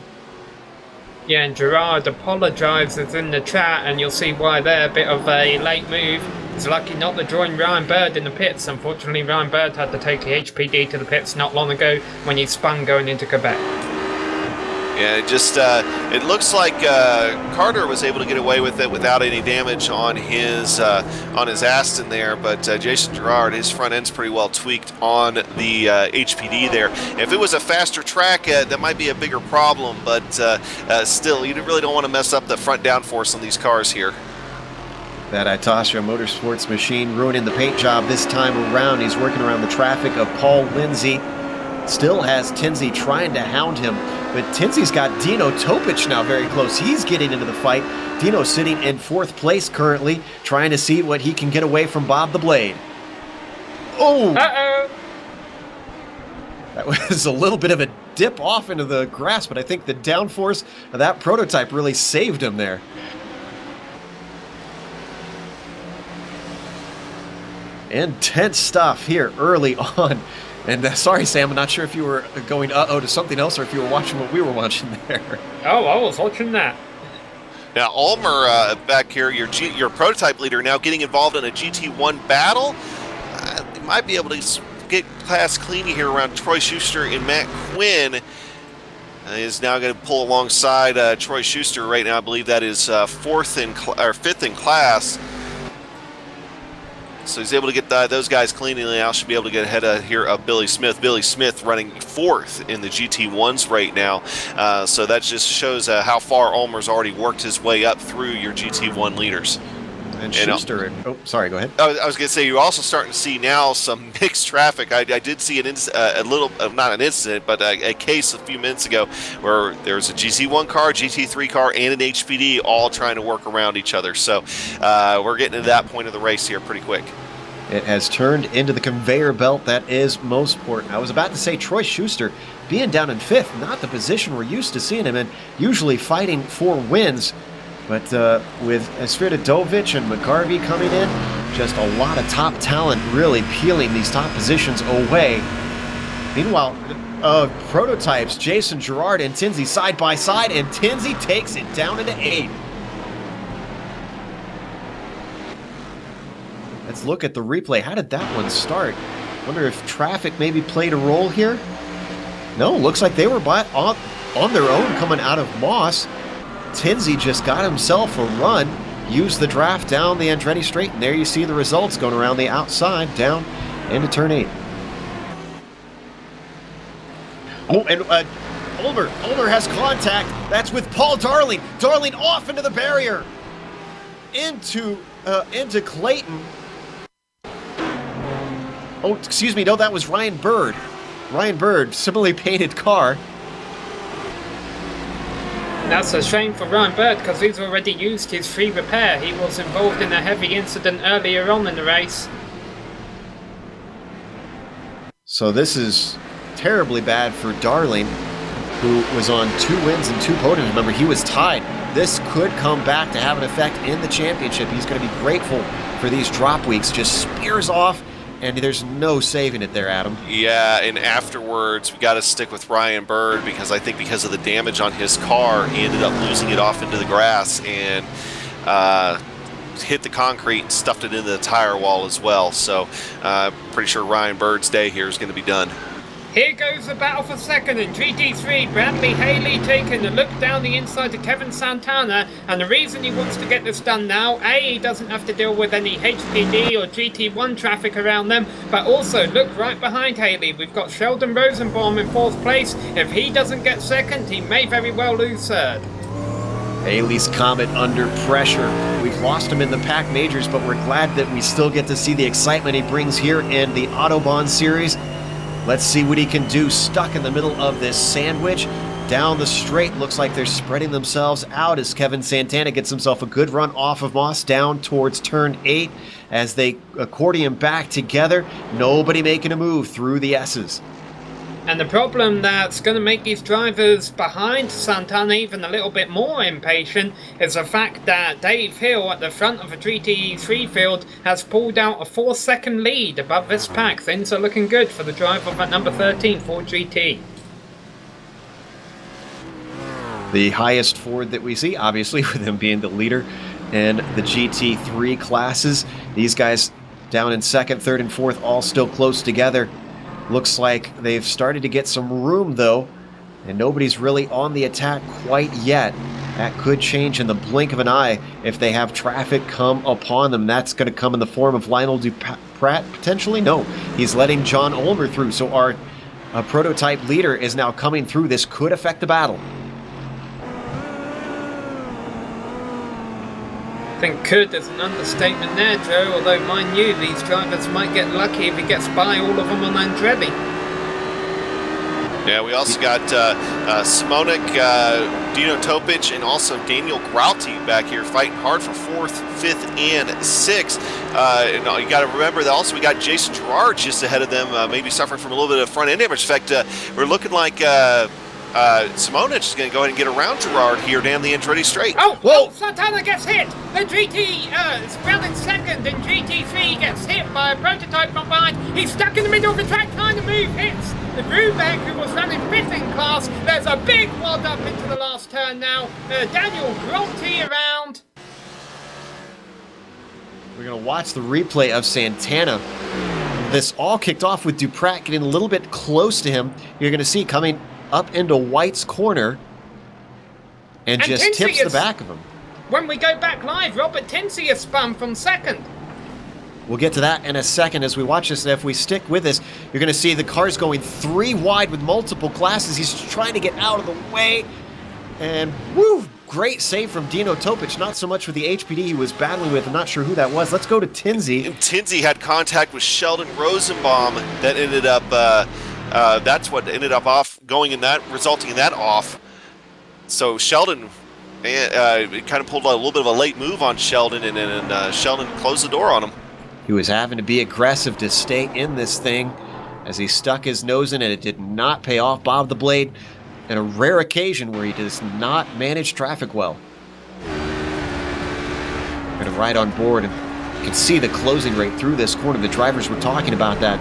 Yeah, and Gerard apologizes in the chat, and you'll see why there. A bit of a late move. He's lucky not to join Ryan Bird in the pits. Unfortunately, Ryan Bird had to take the HPD to the pits not long ago when he spun going into Quebec. Yeah, it looks like Carter was able to get away with it without any damage on his Aston there, but Jason Gerard, his front end's pretty well tweaked on the HPD there. If it was a faster track, that might be a bigger problem, but still, you really don't want to mess up the front downforce on these cars here. That Itasha Motorsports machine ruining the paint job this time around. He's working around the traffic of Paul Lindsay. Still has Tinsey trying to hound him, but Tinsey's got Dino Topic now very close. He's getting into the fight. Dino sitting in 4th place currently, trying to see what he can get away from Bob the Blade. Oh! Uh-oh! That was a little bit of a dip off into the grass, but I think the downforce of that prototype really saved him there. Intense stuff here early on. And sorry, Sam, I'm not sure if you were going uh-oh to something else or if you were watching what we were watching there. Oh, I was watching that. Now, Ulmer back here, your prototype leader, now getting involved in a GT1 battle. They might be able to get class clean here around Troy Schuster and Matt Quinn. Is now going to pull alongside Troy Schuster right now. I believe that is 5th in class. So he's able to get those guys clean, and now should be able to get ahead of here of Billy Smith. Billy Smith running 4th in the GT1s right now. So that just shows how far Ulmer's already worked his way up through your GT1 leaders. And Schuster, oh, sorry, go ahead. I was going to say, you're also starting to see now some mixed traffic. I did see a little, not an incident, but a case a few minutes ago where there's a GT1 car, GT3 car, and an HPD all trying to work around each other. So we're getting to that point of the race here pretty quick. It has turned into the conveyor belt that is Mosport. I was about to say Troy Schuster being down in 5th, not the position we're used to seeing him in, usually fighting for wins. But with Sviatovic and McGarvey coming in, just a lot of top talent really peeling these top positions away. Meanwhile, prototypes, Jason Girard and Tinsey side by side, and Tinsey takes it down into 8. Let's look at the replay. How did that one start? Wonder if traffic maybe played a role here? No, looks like they were on their own coming out of Moss. Tinsey just got himself a run, used the draft down the Andretti straight, and there you see the results going around the outside down into turn 8. Oh, and Ulmer has contact. That's with Paul Darling. Darling off into the barrier. Into Clayton. Oh, excuse me. No, that was Ryan Bird. Ryan Bird, similarly painted car. That's a shame for Ryan Bird because he's already used his free repair. He was involved in a heavy incident earlier on in the race. So this is terribly bad for Darling, who was on 2 wins and 2 podiums. Remember, he was tied. This could come back to have an effect in the championship. He's going to be grateful for these drop weeks. Just spears off, and there's no saving it there, Adam. Yeah, and afterwards, we got to stick with Ryan Bird because I think because of the damage on his car, he ended up losing it off into the grass and hit the concrete and stuffed it into the tire wall as well. So pretty sure Ryan Bird's day here is going to be done. Here goes the battle for second in GT3. Bradley Haley taking a look down the inside to Kevin Santana, and the reason he wants to get this done now, A, he doesn't have to deal with any HPD or GT1 traffic around them, but also look right behind Haley. We've got Sheldon Rosenbaum in 4th place. If he doesn't get second, he may very well lose 3rd. Haley's Comet under pressure. We've lost him in the Pack Majors, but we're glad that we still get to see the excitement he brings here in the Autobahn series. Let's see what he can do. Stuck in the middle of this sandwich. Down the straight, looks like they're spreading themselves out as Kevin Santana gets himself a good run off of Moss down towards turn 8 as they accordion back together. Nobody making a move through the S's. And the problem that's going to make these drivers behind Santana even a little bit more impatient is the fact that Dave Hill at the front of the GT3 field has pulled out a 4-second lead above this pack. Things are looking good for the driver at number 13 Ford GT. The highest Ford that we see, obviously, with him being the leader in the GT3 classes. These guys down in 2nd, 3rd, and 4th, all still close together. Looks like they've started to get some room, though, and nobody's really on the attack quite yet. That could change in the blink of an eye if they have traffic come upon them. That's going to come in the form of Lionel Duprat, potentially? No, he's letting John Ulmer through, so our prototype leader is now coming through. This could affect the battle. I think could is an understatement there, Joe, although mind you, these drivers might get lucky if he gets by all of them on Andretti. Yeah, we also got Simonik, Dino Topic, and also Daniel Grauti back here fighting hard for 4th, 5th, and 6th. And you got to remember that also we got Jason Girard just ahead of them, maybe suffering from a little bit of front end damage. In fact, we're looking like Simonik is going to go ahead and get around Girard here down the Andretti straight. Oh, whoa! Santana gets hit! The GT is round in 2nd, and GT3 gets hit by a prototype from behind. He's stuck in the middle of the track trying to move. Hits the Brubeck, who was running 5th in class. There's a big wad up into the last turn now. Daniel Grolty around. We're going to watch the replay of Santana. This all kicked off with Duprat getting a little bit close to him. You're going to see coming up into White's corner and just Tinsey tips the back of him. When we go back live, Robert Tinsey is spun from 2nd. We'll get to that in a second as we watch this. And if we stick with this, you're going to see the cars going 3 wide with multiple classes. He's trying to get out of the way. And woo! Great save from Dino Topic. Not so much with the HPD he was battling with. I'm not sure who that was. Let's go to Tinsey. And Tinsey had contact with Sheldon Rosenbaum that ended up that's what ended up resulting in that off. So Sheldon kind of pulled a little bit of a late move on Sheldon, and Sheldon closed the door on him. He was having to be aggressive to stay in this thing as he stuck his nose in it. It did not pay off Bob the Blade, and a rare occasion where he does not manage traffic well. try to ride on board. And you can see the closing rate through this corner. The drivers were talking about that.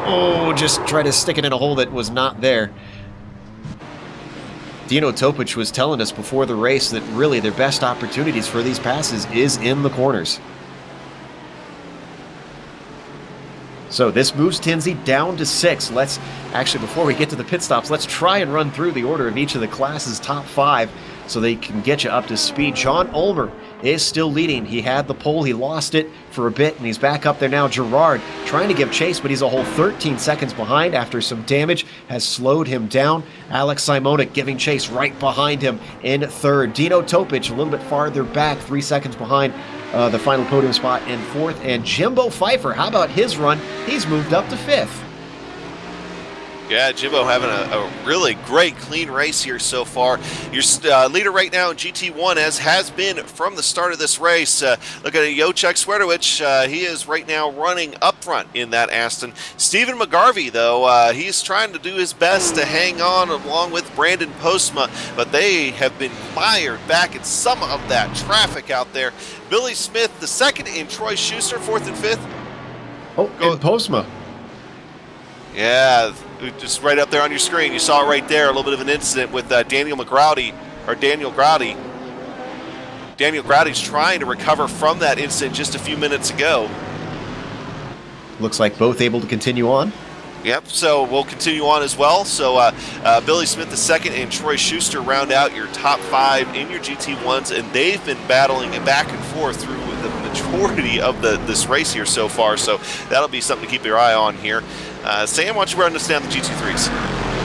Oh, just try to stick it in a hole that was not there. Dino Topic was telling us before the race that really their best opportunities for these passes is in the corners. So this moves Tinsey down to 6. Let's actually, before we get to the pit stops, let's try and run through the order of each of the class's top 5 so they can get you up to speed. John Ulmer is still leading. He had the pole, he lost it for a bit, and he's back up there now. Gerard trying to give chase, but he's a whole 13 seconds behind after some damage has slowed him down. Alex Simonik giving chase right behind him in 3rd. Dino Topic a little bit farther back, 3 seconds behind the final podium spot in 4th. And Jimbo Pfeiffer, how about his run? He's moved up to 5th. Yeah, Jimbo having a really great, clean race here so far. Your leader right now in GT1, as has been from the start of this race. Look at Jacek Swerdowicz. He is right now running up front in that Aston. Stephen McGarvey, though, he's trying to do his best to hang on along with Brandon Postma, but they have been mired back in some of that traffic out there. Billy Smith, the 2nd, and Troy Schuster, 4th and 5th. Oh, and Postma. Yeah, just right up there on your screen. You saw it right there, a little bit of an incident with Daniel Growdy. Daniel Growdy's trying to recover from that incident just a few minutes ago. Looks like both able to continue on. Yep, so we'll continue on as well. So Billy Smith the 2nd and Troy Schuster round out your top 5 in your GT1s, and they've been battling it back and forth through the majority of this race here so far. So that'll be something to keep your eye on here. Sam, why don't you understand the GT3s?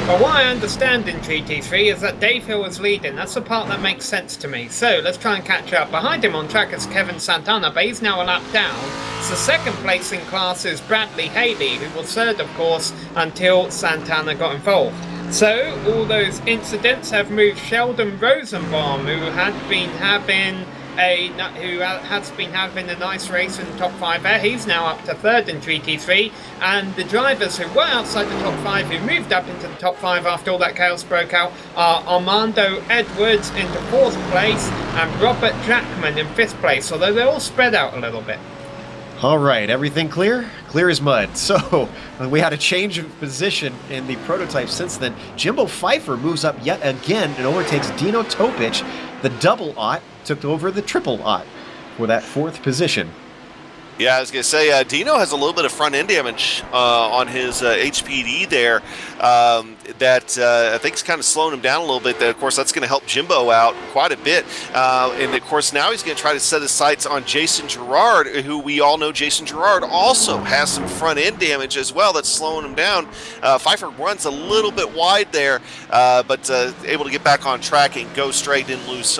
Well, what I understand in GT3 is that Dave Hill is leading. That's the part that makes sense to me. So let's try and catch up. Behind him on track is Kevin Santana, but he's now a lap down. So 2nd place in class is Bradley Haley, who was 3rd, of course, until Santana got involved. So all those incidents have moved Sheldon Rosenbaum, who has been having a nice race in the top 5 there. He's now up to 3rd in GT3, and the drivers who were outside the top 5 who moved up into the top 5 after all that chaos broke out are Armando Edwards into 4th place and Robert Jackman in 5th place, although they're all spread out a little bit. All right, everything clear? Clear as mud. So we had a change of position in the prototype since then. Jimbo Pfeiffer moves up yet again and overtakes Dino Topic. The double aught took over the triple aught for that 4th position. Yeah, I was going to say, Dino has a little bit of front end damage on his HPD there that I think is kind of slowing him down a little bit. Of course, that's going to help Jimbo out quite a bit. And, of course, now he's going to try to set his sights on Jason Gerard, who we all know Jason Gerard also has some front end damage as well that's slowing him down. Pfeiffer runs a little bit wide there, but able to get back on track and go straight, didn't lose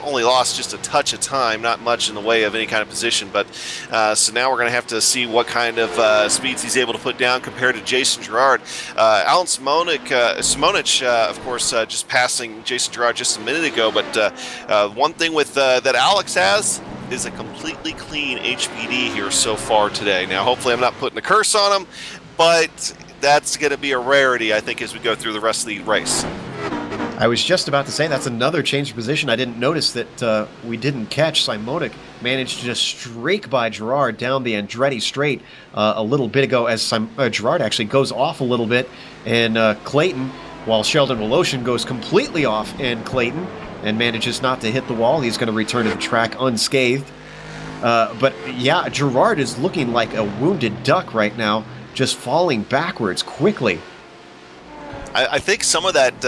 only lost just a touch of time, not much in the way of any kind of position. But so now we're going to have to see what kind of speeds he's able to put down compared to Jason Gerard. Alan Simonich, of course, just passing Jason Gerard just a minute ago. But one thing with that Alex has is a completely clean HPD here so far today. Now, hopefully I'm not putting a curse on him, but that's going to be a rarity, I think, as we go through the rest of the race. I was just about to say that's another change of position. I didn't notice that we didn't catch. Simonik managed to just streak by Gerard down the Andretti straight a little bit ago as Gerard actually goes off a little bit. And Clayton, while Sheldon Woloshin goes completely off in Clayton and manages not to hit the wall, he's going to return to the track unscathed. But yeah, Gerard is looking like a wounded duck right now, just falling backwards quickly. I think some of that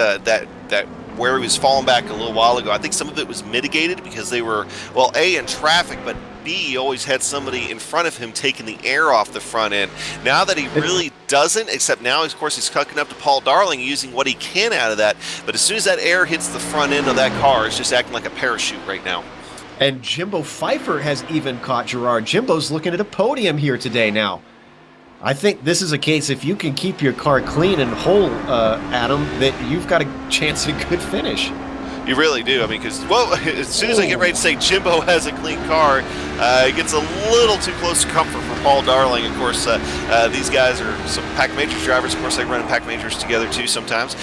where he was falling back a little while ago, I think some of it was mitigated because they were, well, A, in traffic, but B, always had somebody in front of him taking the air off the front end. Now that he really doesn't, except now, of course, he's cooking up to Paul Darling, using what he can out of that. But as soon as that air hits the front end of that car, it's just acting like a parachute right now. And Jimbo Pfeiffer has even caught Gerard. Jimbo's looking at a podium here today now. I think this is a case, if you can keep your car clean and whole, Adam, that you've got a chance at a good finish. You really do. I mean, because, well, as soon as I get ready to say Jimbo has a clean car, it gets a little too close to comfort for Paul Darling. Of course, these guys are some Pack Majors drivers. Of course, they run in Pack Majors together, too, sometimes.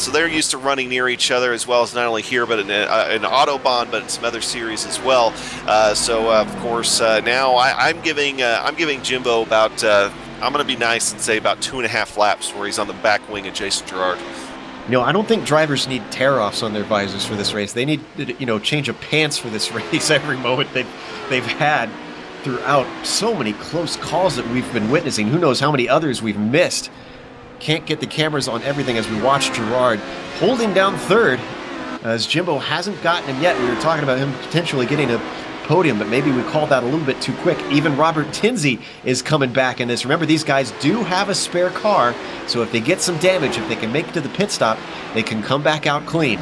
So they're used to running near each other, as well as not only here, but in Autobahn, but in some other series as well. Of course, now I'm giving Jimbo about, I'm going to be nice and say about 2.5 laps where he's on the back wing of Jason Gerard. I don't think drivers need tear-offs on their visors for this race. They need, change of pants for this race every moment they've had throughout so many close calls that we've been witnessing. Who knows how many others we've missed. Can't get the cameras on everything as we watch Gerard holding down third, as Jimbo hasn't gotten him yet. We were talking about him potentially getting a podium, but maybe we called that a little bit too quick. Even Robert Tinsey is coming back in this. Remember, these guys do have a spare car, so if they get some damage, if they can make it to the pit stop, they can come back out clean.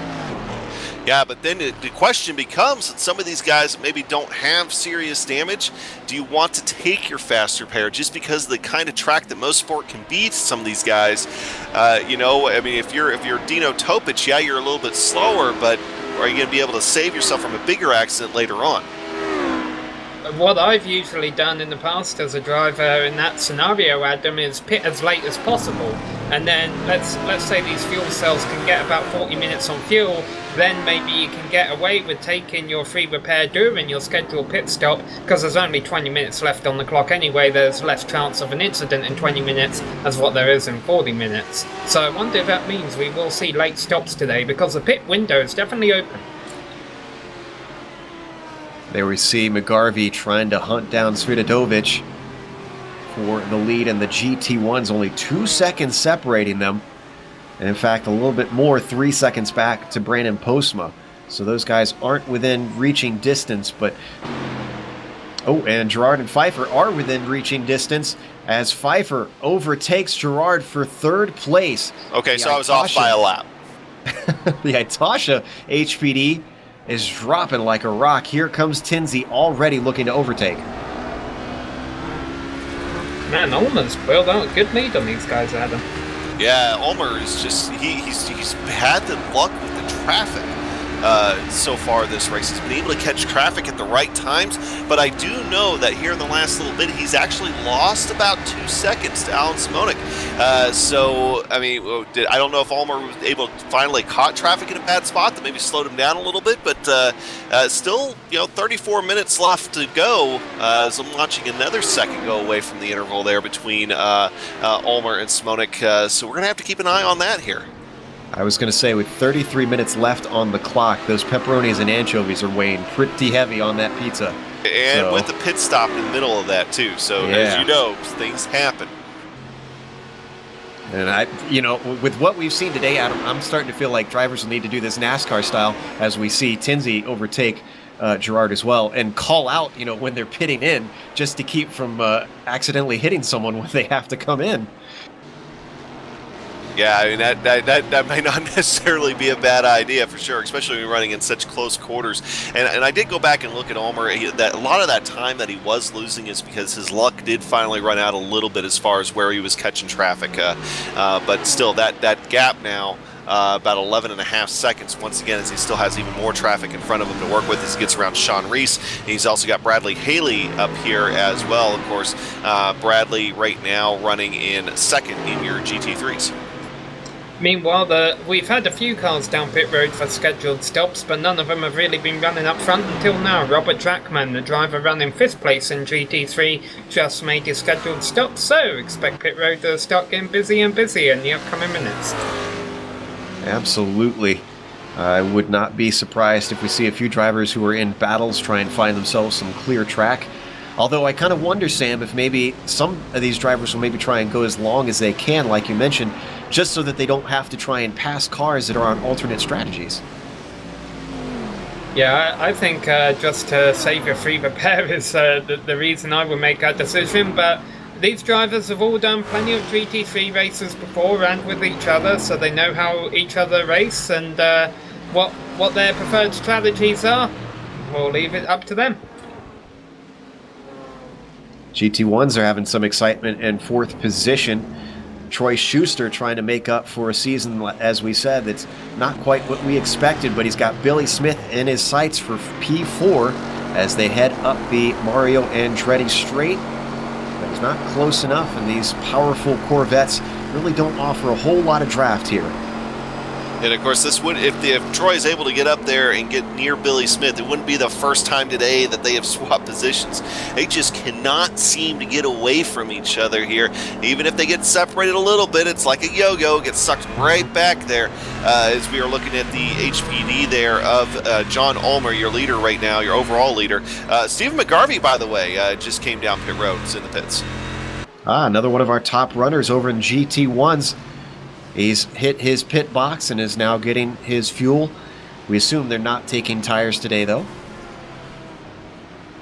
Yeah, but then the question becomes that some of these guys maybe don't have serious damage. Do you want to take your faster pair just because of the kind of track that Mosport can beat some of these guys? I mean, if you're Dino Topic, yeah, you're a little bit slower, but are you going to be able to save yourself from a bigger accident later on? What I've usually done in the past as a driver in that scenario, Adam, is pit as late as possible, and then let's say these fuel cells can get about 40 minutes on fuel, then maybe you can get away with taking your free repair during your scheduled pit stop, because there's only 20 minutes left on the clock anyway. There's less chance of an incident in 20 minutes as what there is in 40 minutes. So I wonder if that means we will see late stops today, because the pit window is definitely open. There we see McGarvey trying to hunt down Sviatovic for the lead, and the GT1's only 2 seconds separating them. And in fact, a little bit more, 3 seconds back to Brandon Postma. So those guys aren't within reaching distance, but... Oh, and Gerard and Pfeiffer are within reaching distance as Pfeiffer overtakes Gerard for third place. Okay, so I was off by a lap. The Itasha HPD is dropping like a rock. Here comes Tinsey already looking to overtake. Man, Ulmer's built out a good lead on these guys, Adam. Yeah, Ulmer is just, he's had the luck with the traffic so far this race. He's been able to catch traffic at the right times, but I do know that here in the last little bit, he's actually lost about 2 seconds to Alan Simonik. So, I mean, I don't know if Ulmer was able to finally caught traffic in a bad spot that maybe slowed him down a little bit, but still, 34 minutes left to go, as I'm watching another second go away from the interval there between Ulmer and Simonik. So we're going to have to keep an eye on that here. I was going to say, with 33 minutes left on the clock, those pepperonis and anchovies are weighing pretty heavy on that pizza. And with the pit stop in the middle of that, too. So, as you know, things happen. And with what we've seen today, Adam, I'm starting to feel like drivers will need to do this NASCAR style as we see Tinsey overtake Gerard as well, and call out, when they're pitting in, just to keep from accidentally hitting someone when they have to come in. Yeah, I mean, that might not necessarily be a bad idea for sure, especially when you're running in such close quarters. And I did go back and look at Ulmer. A lot of that time that he was losing is because his luck did finally run out a little bit as far as where he was catching traffic. But still, that gap now, about 11.5 seconds, once again, as he still has even more traffic in front of him to work with as he gets around Sean Reese. He's also got Bradley Haley up here as well. Of course, Bradley right now running in second in your GT3s. Meanwhile, we've had a few cars down pit road for scheduled stops, but none of them have really been running up front until now. Robert Trackman, the driver running 5th place in GT3, just made his scheduled stop, so expect pit road to start getting busier and busier in the upcoming minutes. Absolutely. I would not be surprised if we see a few drivers who are in battles try and find themselves some clear track. Although I kind of wonder, Sam, if maybe some of these drivers will maybe try and go as long as they can, like you mentioned, just so that they don't have to try and pass cars that are on alternate strategies. Yeah, I think just to save your free repair is the reason I would make that decision, but these drivers have all done plenty of GT3 races before and with each other, so they know how each other race and what their preferred strategies are. We'll leave it up to them. GT1s are having some excitement in 4th position. Troy Schuster trying to make up for a season, as we said, that's not quite what we expected, but he's got Billy Smith in his sights for P4 as they head up the Mario Andretti straight. But he's not close enough, and these powerful Corvettes really don't offer a whole lot of draft here. And of course, this would, if Troy is able to get up there and get near Billy Smith, it wouldn't be the first time today that they have swapped positions. They just cannot seem to get away from each other here. Even if they get separated a little bit, it's like a yo-yo, gets sucked right back there. As we are looking at the HPD there of John Ulmer, your leader right now, your overall leader. Stephen McGarvey, by the way, just came down pit road. He's in the pits. Another one of our top runners over in GT1s. He's hit his pit box and is now getting his fuel. We assume they're not taking tires today, though.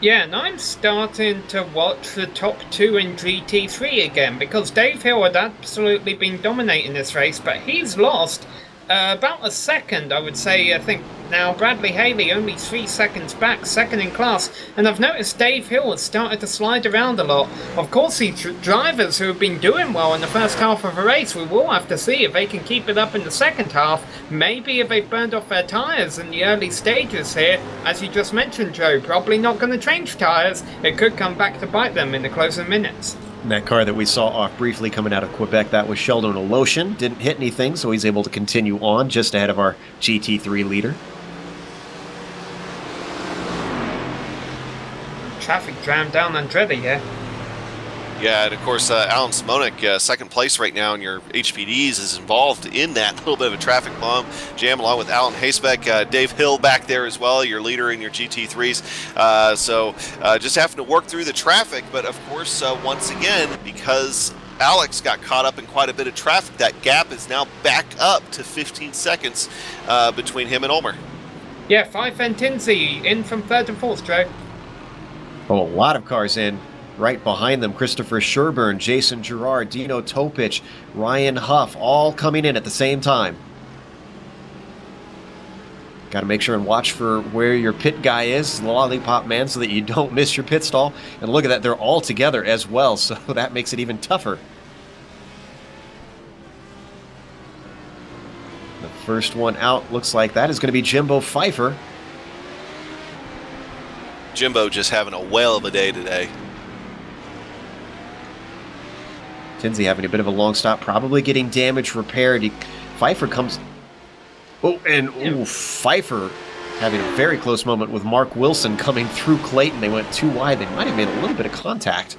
Yeah, and I'm starting to watch the top two in GT3 again, because Dave Hill had absolutely been dominating this race, but he's lost about a second, I would say. I think now Bradley Haley only 3 seconds back, second in class, and I've noticed Dave Hill has started to slide around a lot. Of course, these drivers who have been doing well in the first half of a race, we will have to see if they can keep it up in the second half. Maybe if they've burned off their tyres in the early stages here, as you just mentioned, Joe, probably not going to change tyres. It could come back to bite them in the closing minutes. And that car that we saw off briefly coming out of Quebec, that was Sheldon Oloshin. Didn't hit anything, so he's able to continue on just ahead of our GT3 leader. Traffic jam down Andretti here. Yeah, and of course, Alan Simonik, second place right now in your HPDs, is involved in that little bit of a traffic jam along with Alan Hasebeck. Dave Hill back there as well, your leader in your GT3s. So just having to work through the traffic, but of course, once again, because Alex got caught up in quite a bit of traffic, that gap is now back up to 15 seconds between him and Ulmer. Yeah, Fife Tinsley in from third and fourth, Joe. Oh, a lot of cars in. Right behind them, Christopher Sherburne, Jason Gerard, Dino Topich, Ryan Huff, all coming in at the same time. Got to make sure and watch for where your pit guy is, the Lollipop Man, so that you don't miss your pit stall. And look at that, they're all together as well, so that makes it even tougher. The first one out looks like that is going to be Jimbo Pfeiffer. Jimbo just having a whale of a day today. Tinsey having a bit of a long stop, probably getting damage repaired. Pfeiffer comes... Oh, and Pfeiffer having a very close moment with Mark Wilson coming through Clayton. They went too wide. They might have made a little bit of contact.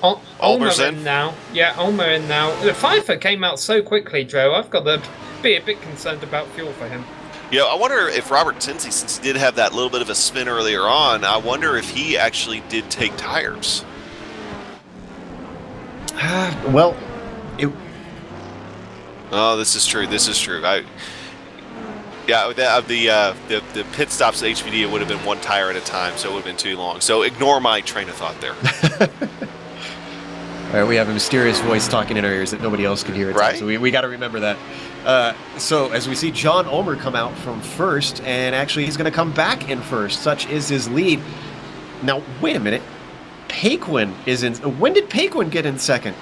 Ulmer in now. Yeah, Ulmer in now. The Pfeiffer came out so quickly, Joe. I've got to be a bit concerned about fuel for him. Yeah, I wonder if Robert Tinsey, since he did have that little bit of a spin earlier on, I wonder if he actually did take tires. Well, Oh, this is true. This is true. The pit stops at HPD, it would have been one tire at a time, so it would have been too long. So ignore my train of thought there. All right, we have a mysterious voice talking in our ears that nobody else can hear. Right. So we got to remember that. So as we see John Ulmer come out from first, and actually he's going to come back in first. Such is his lead. Now, wait a minute. Paquin is in. When did Paquin get in second?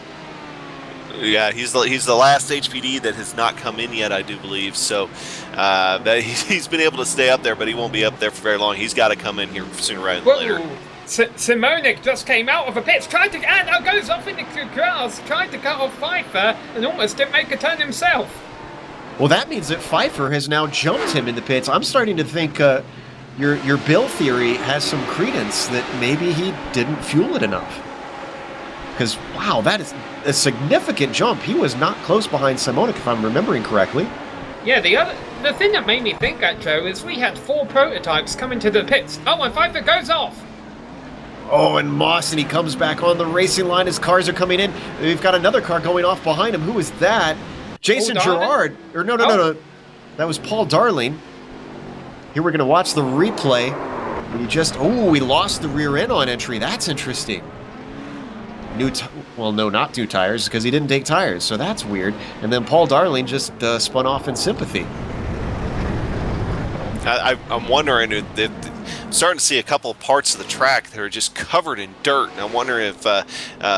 Yeah, he's the last HPD that has not come in yet, I do believe. So he's been able to stay up there, but he won't be up there for very long. He's got to come in here sooner rather than later. Simonik just came out of the pits, tried to, and now goes off in the grass, tried to cut off Pfeiffer, and almost didn't make a turn himself. Well, that means that Pfeiffer has now jumped him in the pits. I'm starting to think your Bill theory has some credence that maybe he didn't fuel it enough. Because, wow, that is a significant jump. He was not close behind Simonik, if I'm remembering correctly. Yeah, the thing that made me think that, Joe, is we had 4 prototypes coming to the pits. Oh, and Pfeiffer goes off. Oh, and Moss, and he comes back on the racing line as cars are coming in. We've got another car going off behind him. Who is that? Jason Gerard. Or no. That was Paul Darling. Here we're going to watch the replay. We lost the rear end on entry. That's interesting. Not 2 tires, because he didn't take tires, so that's weird. And then Paul Darling just spun off in sympathy. I'm wondering if starting to see a couple of parts of the track that are just covered in dirt. And I'm wondering if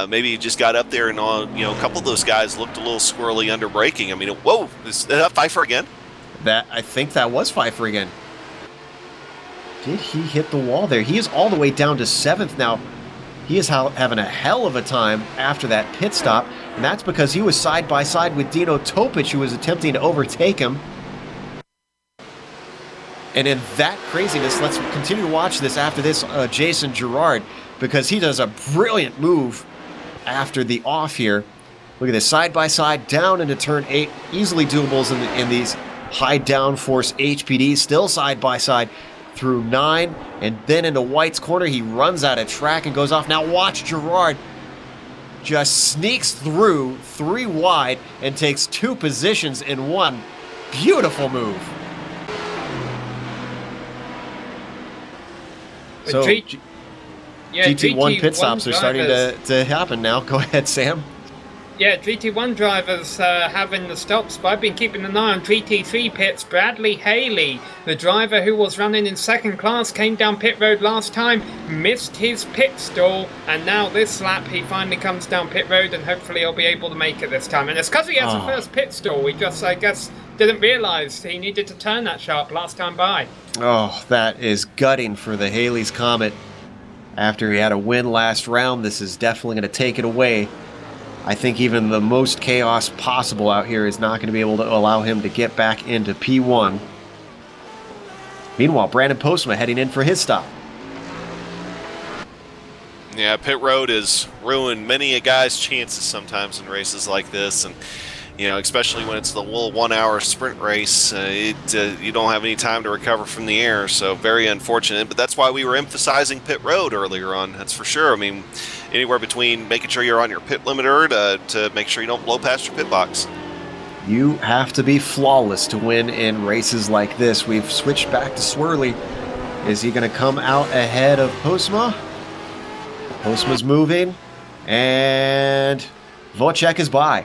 maybe he just got up there and a couple of those guys looked a little squirrely under braking. I mean, whoa, is that Pfeiffer again? I think that was Pfeiffer again. Did he hit the wall there? He is all the way down to 7th now. He is having a hell of a time after that pit stop, and that's because he was side by side with Dino Topic, who was attempting to overtake him. And in that craziness, let's continue to watch this after this, Jason Girard, because he does a brilliant move after the off here. Look at this, side by side, down into turn 8, easily doables in these high downforce HPDs, still side by side through 9, and then into White's corner, he runs out of track and goes off. Now watch Girard just sneaks through 3 wide and takes 2 positions in 1. Beautiful move. So GT1 pit stops are starting to happen now. Go ahead, Sam. Yeah, GT1 drivers having the stops, but I've been keeping an eye on GT3 pits. Bradley Haley, the driver who was running in second class, came down pit road last time, missed his pit stall, and now this lap he finally comes down pit road and hopefully he'll be able to make it this time. And it's because he has the first pit stall. We just, I guess, didn't realise he needed to turn that sharp last time by. Oh, that is gutting for the Haley's Comet. After he had a win last round, this is definitely going to take it away. I think even the most chaos possible out here is not going to be able to allow him to get back into P1. Meanwhile, Brandon Postma heading in for his stop. Yeah, pit road has ruined many a guy's chances sometimes in races like this, and especially when it's the little 1-hour sprint race, you don't have any time to recover from the air. So very unfortunate. But that's why we were emphasizing pit road earlier on. That's for sure. I mean, anywhere between making sure you're on your pit limiter to make sure you don't blow past your pit box. You have to be flawless to win in races like this. We've switched back to Swirly. Is he going to come out ahead of Postma? Postma's moving, and Wojciech is by.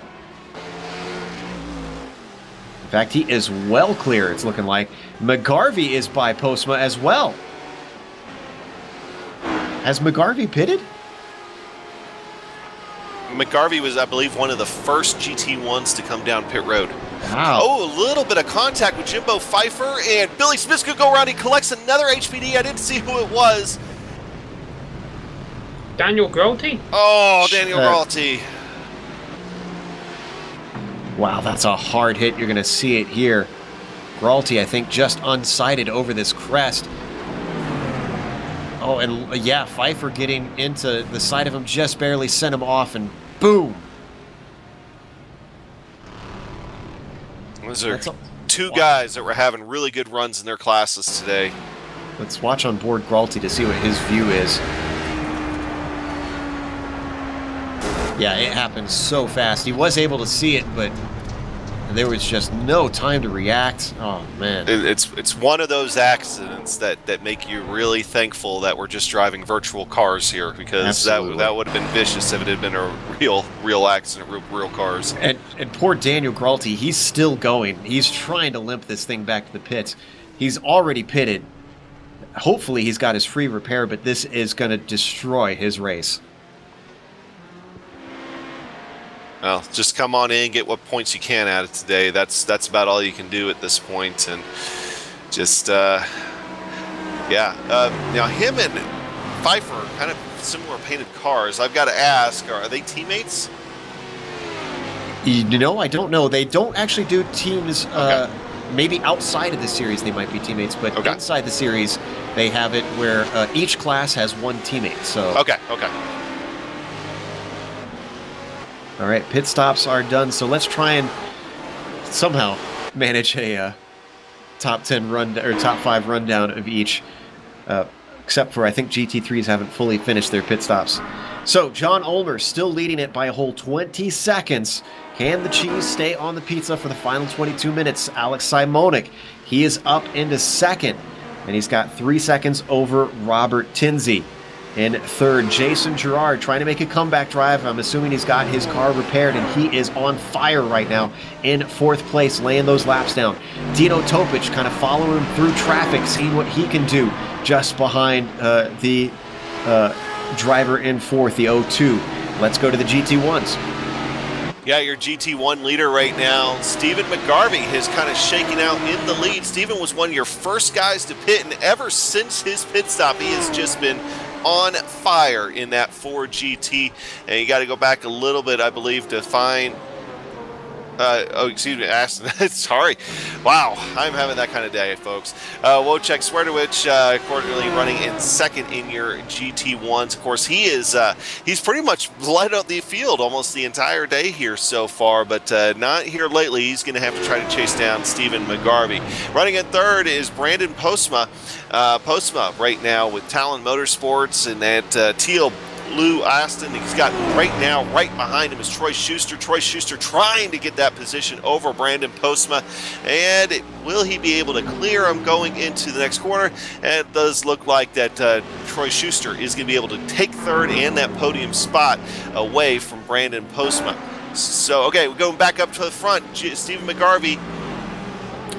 In fact, he is well clear, it's looking like. McGarvey is by Postma as well. Has McGarvey pitted? McGarvey was, I believe, one of the first GT1s to come down pit road. Wow. Oh, a little bit of contact with Jimbo Pfeiffer, and Billy Smith's going to go around. He collects another HPD. I didn't see who it was. Daniel Grolte? Oh, Daniel Grolte. Wow, that's a hard hit. You're going to see it here. Grolte, I think, just unsighted over this crest. Oh, and yeah, Pfeiffer getting into the side of him, just barely sent him off, and boom. Those are two guys that were having really good runs in their classes today. Let's watch on board Grolte to see what his view is. Yeah, it happened so fast. He was able to see it, but there was just no time to react. Oh, man. It's one of those accidents that make you really thankful that we're just driving virtual cars here, because that would have been vicious if it had been a real accident, real cars. And poor Daniel Grolte, he's still going. He's trying to limp this thing back to the pits. He's already pitted. Hopefully he's got his free repair, but this is going to destroy his race. Well, just come on in, get what points you can out of today. That's about all you can do at this point, and just him and Pfeiffer kind of similar painted cars. I've got to ask, are they teammates? I don't know. They don't actually do teams. Okay. Maybe outside of the series they might be teammates, but inside the series they have it where each class has one teammate. So okay. All right, pit stops are done, so let's try and somehow manage a top 10 run or top 5 rundown of each, except for I think GT3s haven't fully finished their pit stops. So John Ulmer still leading it by a whole 20 seconds. Can the cheese stay on the pizza for the final 22 minutes? Alex Simonik, he is up into second, and he's got 3 seconds over Robert Tinsley. In third, Jason Girard trying to make a comeback drive. I'm assuming he's got his car repaired, and he is on fire right now in fourth place, laying those laps down. Dino Topic kind of following him through traffic, seeing what he can do just behind the driver in fourth, the 02. Let's go to the GT1s. Yeah, your GT1 leader right now, Stephen McGarvey, has kind of shaken out in the lead. Stephen was one of your first guys to pit, and ever since his pit stop, he has just been on fire in that Ford GT. And you got to go back a little bit, I believe, to find excuse me, Aston. Sorry. Wow, I'm having that kind of day, folks. Wojciech Swerdowicz, accordingly running in second in your GT1s. Of course, he's pretty much led out the field almost the entire day here so far, but not here lately. He's going to have to try to chase down Stephen McGarvey. Running in third is Brandon Postma. Postma right now with Talon Motorsports and that teal Lou Aston. He's got right behind him is Troy Schuster. Troy Schuster trying to get that position over Brandon Postma. And will he be able to clear him going into the next corner? And it does look like that Troy Schuster is going to be able to take third and that podium spot away from Brandon Postma. So, okay, we're going back up to the front. Stephen McGarvey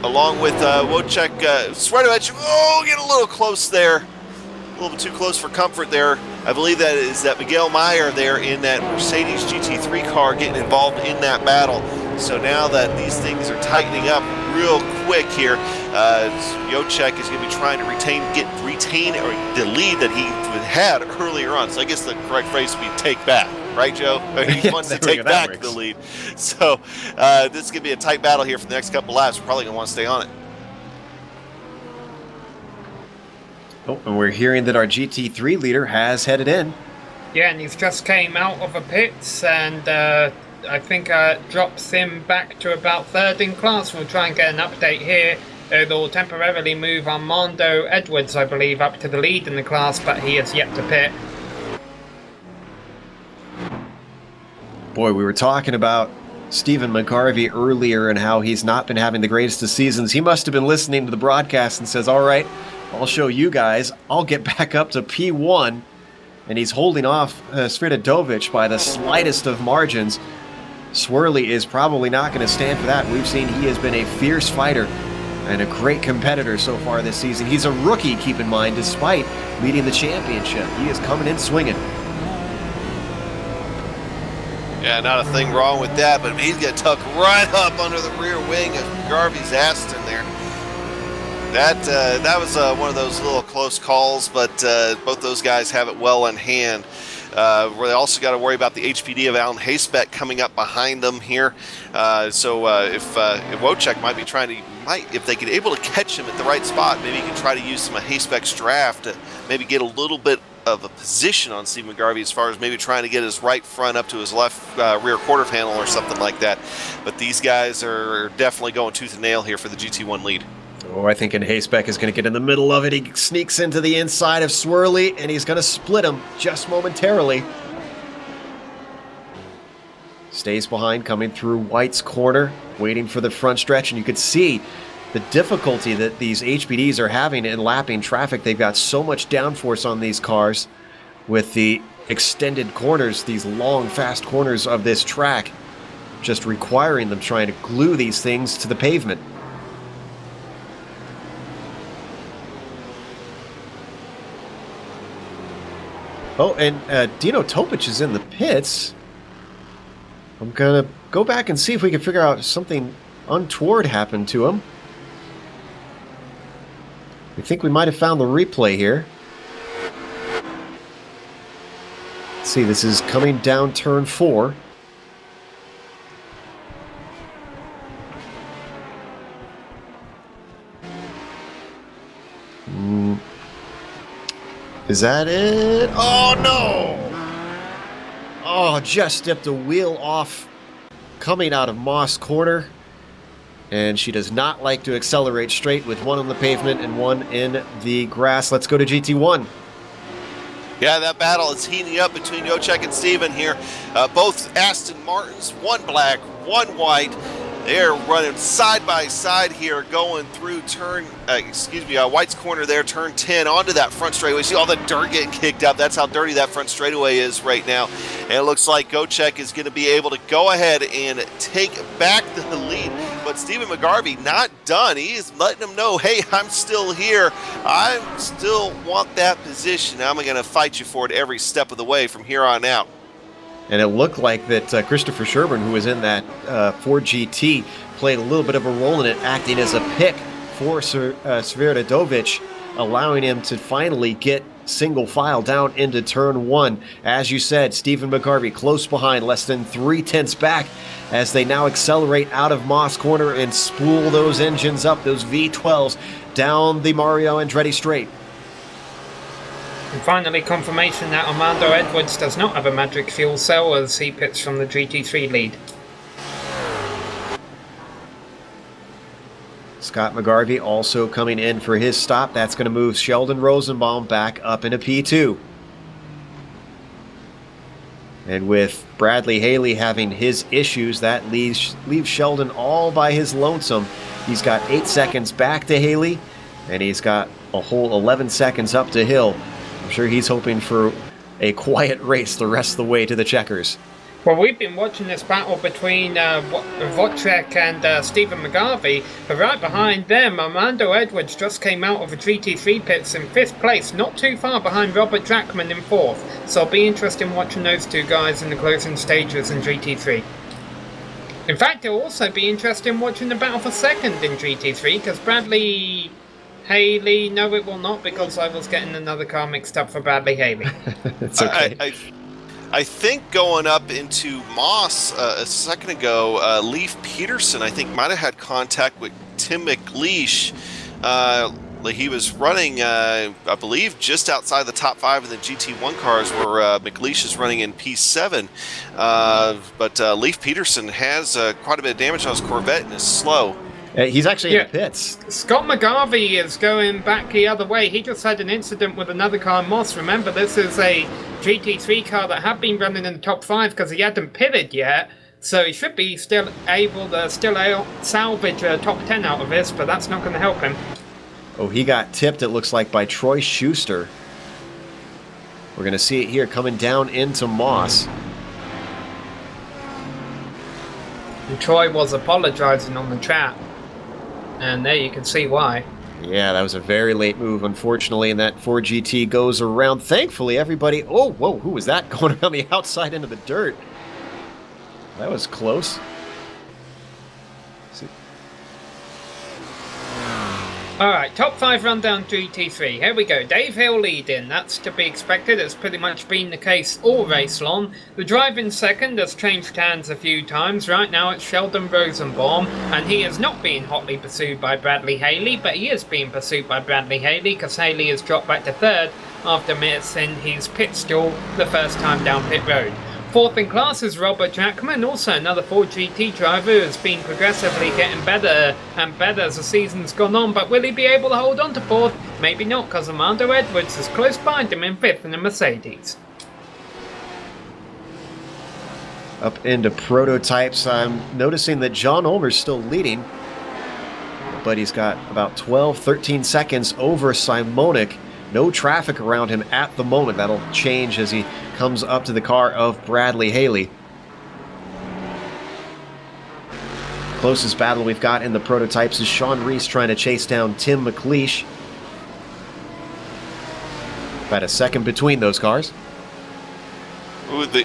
along with Wojciech Swerdowicz. Oh, get a little close there. A little bit too close for comfort there. I believe that is that Miguel Meyer there in that Mercedes GT3 car getting involved in that battle. So now that these things are tightening up real quick here, Wojciech is going to be trying to retain or the lead that he had earlier on. So I guess the correct phrase would be take back, right, Joe? He wants to take back the lead. So this is going to be a tight battle here for the next couple laps. We're probably going to want to stay on it. Oh, and we're hearing that our GT3 leader has headed in. Yeah, and he's just came out of a pits, and I think drops him back to about third in class. We'll try and get an update here. They'll temporarily move Armando Edwards, I believe, up to the lead in the class, but he has yet to pit. Boy, we were talking about Stephen McGarvey earlier and how he's not been having the greatest of seasons. He must have been listening to the broadcast and says, all right, I'll show you guys. I'll get back up to P1. And he's holding off Svetodovic by the slightest of margins. Swirly is probably not going to stand for that. We've seen he has been a fierce fighter and a great competitor so far this season. He's a rookie, keep in mind, despite leading the championship. He is coming in swinging. Yeah, not a thing wrong with that, but he's going to tuck right up under the rear wing of Garvey's Aston there. That was one of those little close calls, but both those guys have it well in hand. They also got to worry about the HPD of Alan Hayspec coming up behind them here. If Wojciech might be trying to, if they could able to catch him at the right spot, maybe he can try to use some of Hayspec's draft to maybe get a little bit of a position on Steve McGarvey as far as maybe trying to get his right front up to his left rear quarter panel or something like that. But these guys are definitely going tooth and nail here for the GT1 lead. Oh, I think Hayspec is going to get in the middle of it. He sneaks into the inside of Swirly, and he's going to split him just momentarily. Stays behind, coming through White's corner, waiting for the front stretch, and you could see the difficulty that these HPDs are having in lapping traffic. They've got so much downforce on these cars with the extended corners, these long, fast corners of this track, just requiring them trying to glue these things to the pavement. Oh, and Dino Topic is in the pits. I'm going to go back and see if we can figure out if something untoward happened to him. I think we might have found the replay here. Let's see, this is coming down turn 4. Is that it? Oh, no! Oh, just stepped a wheel off coming out of Moss Corner. And she does not like to accelerate straight with one on the pavement and one in the grass. Let's go to GT1. Yeah, that battle is heating up between Wojciech and Steven here. Both Aston Martins, one black, one white. They're running side by side here, going through White's corner there, turn 10 onto that front straightaway. See all the dirt getting kicked up. That's how dirty that front straightaway is right now. And it looks like Gocek is going to be able to go ahead and take back the lead. But Stephen McGarvey not done. He is letting them know, hey, I'm still here. I still want that position. I'm going to fight you for it every step of the way from here on out. And it looked like that Christopher Sherburne, who was in that Ford GT, played a little bit of a role in it, acting as a pick for Svirdadovic, allowing him to finally get single file down into turn 1. As you said, Stephen McGarvey close behind, less than 3/10 back, as they now accelerate out of Moss Corner and spool those engines up, those V12s, down the Mario Andretti straight. And finally, confirmation that Armando Edwards does not have a magic fuel cell as he pits from the GT3 lead. Scott McGarvey also coming in for his stop. That's going to move Sheldon Rosenbaum back up into P2. And with Bradley Haley having his issues, that leaves Sheldon all by his lonesome. He's got 8 seconds back to Haley, and he's got a whole 11 seconds up to Hill. I'm sure he's hoping for a quiet race the rest of the way to the checkers. Well, we've been watching this battle between Wojciech and Stephen McGarvey, but right behind them, Armando Edwards just came out of a GT3 pits in 5th place, not too far behind Robert Jackman in 4th. So I'll be interested in watching those two guys in the closing stages in GT3. In fact, it'll also be interesting in watching the battle for 2nd in GT3, because Bradley Haley, no it will not, because I was getting another car mixed up for Bradley Haley. It's okay. I think going up into Moss a second ago, Leif Peterson, I think, might have had contact with Tim McLeish. He was running, I believe, just outside the top 5 of the GT1 cars, where McLeish is running in P7. But Leif Peterson has quite a bit of damage on his Corvette and is slow. He's actually in the pits. Scott McGarvey is going back the other way. He just had an incident with another car in Moss. Remember, this is a GT3 car that had been running in the top 5 because he hadn't pitted yet. So he should be still able to salvage a top 10 out of this, but that's not going to help him. Oh, he got tipped, it looks like, by Troy Schuster. We're going to see it here coming down into Moss. And Troy was apologizing on the chat. And there you can see why. Yeah, that was a very late move, unfortunately, and that Ford GT goes around. Thankfully, everybody... Oh, whoa, who was that going around the outside into the dirt? That was close. Alright, top 5 rundown GT3. Here we go. Dave Hill leading. That's to be expected. It's pretty much been the case all race long. The drive in second has changed hands a few times. Right now it's Sheldon Rosenbaum, and he is not being hotly pursued by Bradley Haley, but he is being pursued by Bradley Haley because Haley has dropped back to 3rd after missing his pit stall the first time down pit road. 4th in class is Robert Jackman, also another Ford GT driver who has been progressively getting better and better as the season's gone on, but will he be able to hold on to 4th? Maybe not, because Armando Edwards is close behind him in 5th in the Mercedes. Up into prototypes, I'm noticing that John Ulmer's still leading, but he's got about 12-13 seconds over Simonik. No traffic around him at the moment. That'll change as he comes up to the car of Bradley Haley. Closest battle we've got in the prototypes is Sean Reese trying to chase down Tim McLeish. About a second between those cars. Ooh, the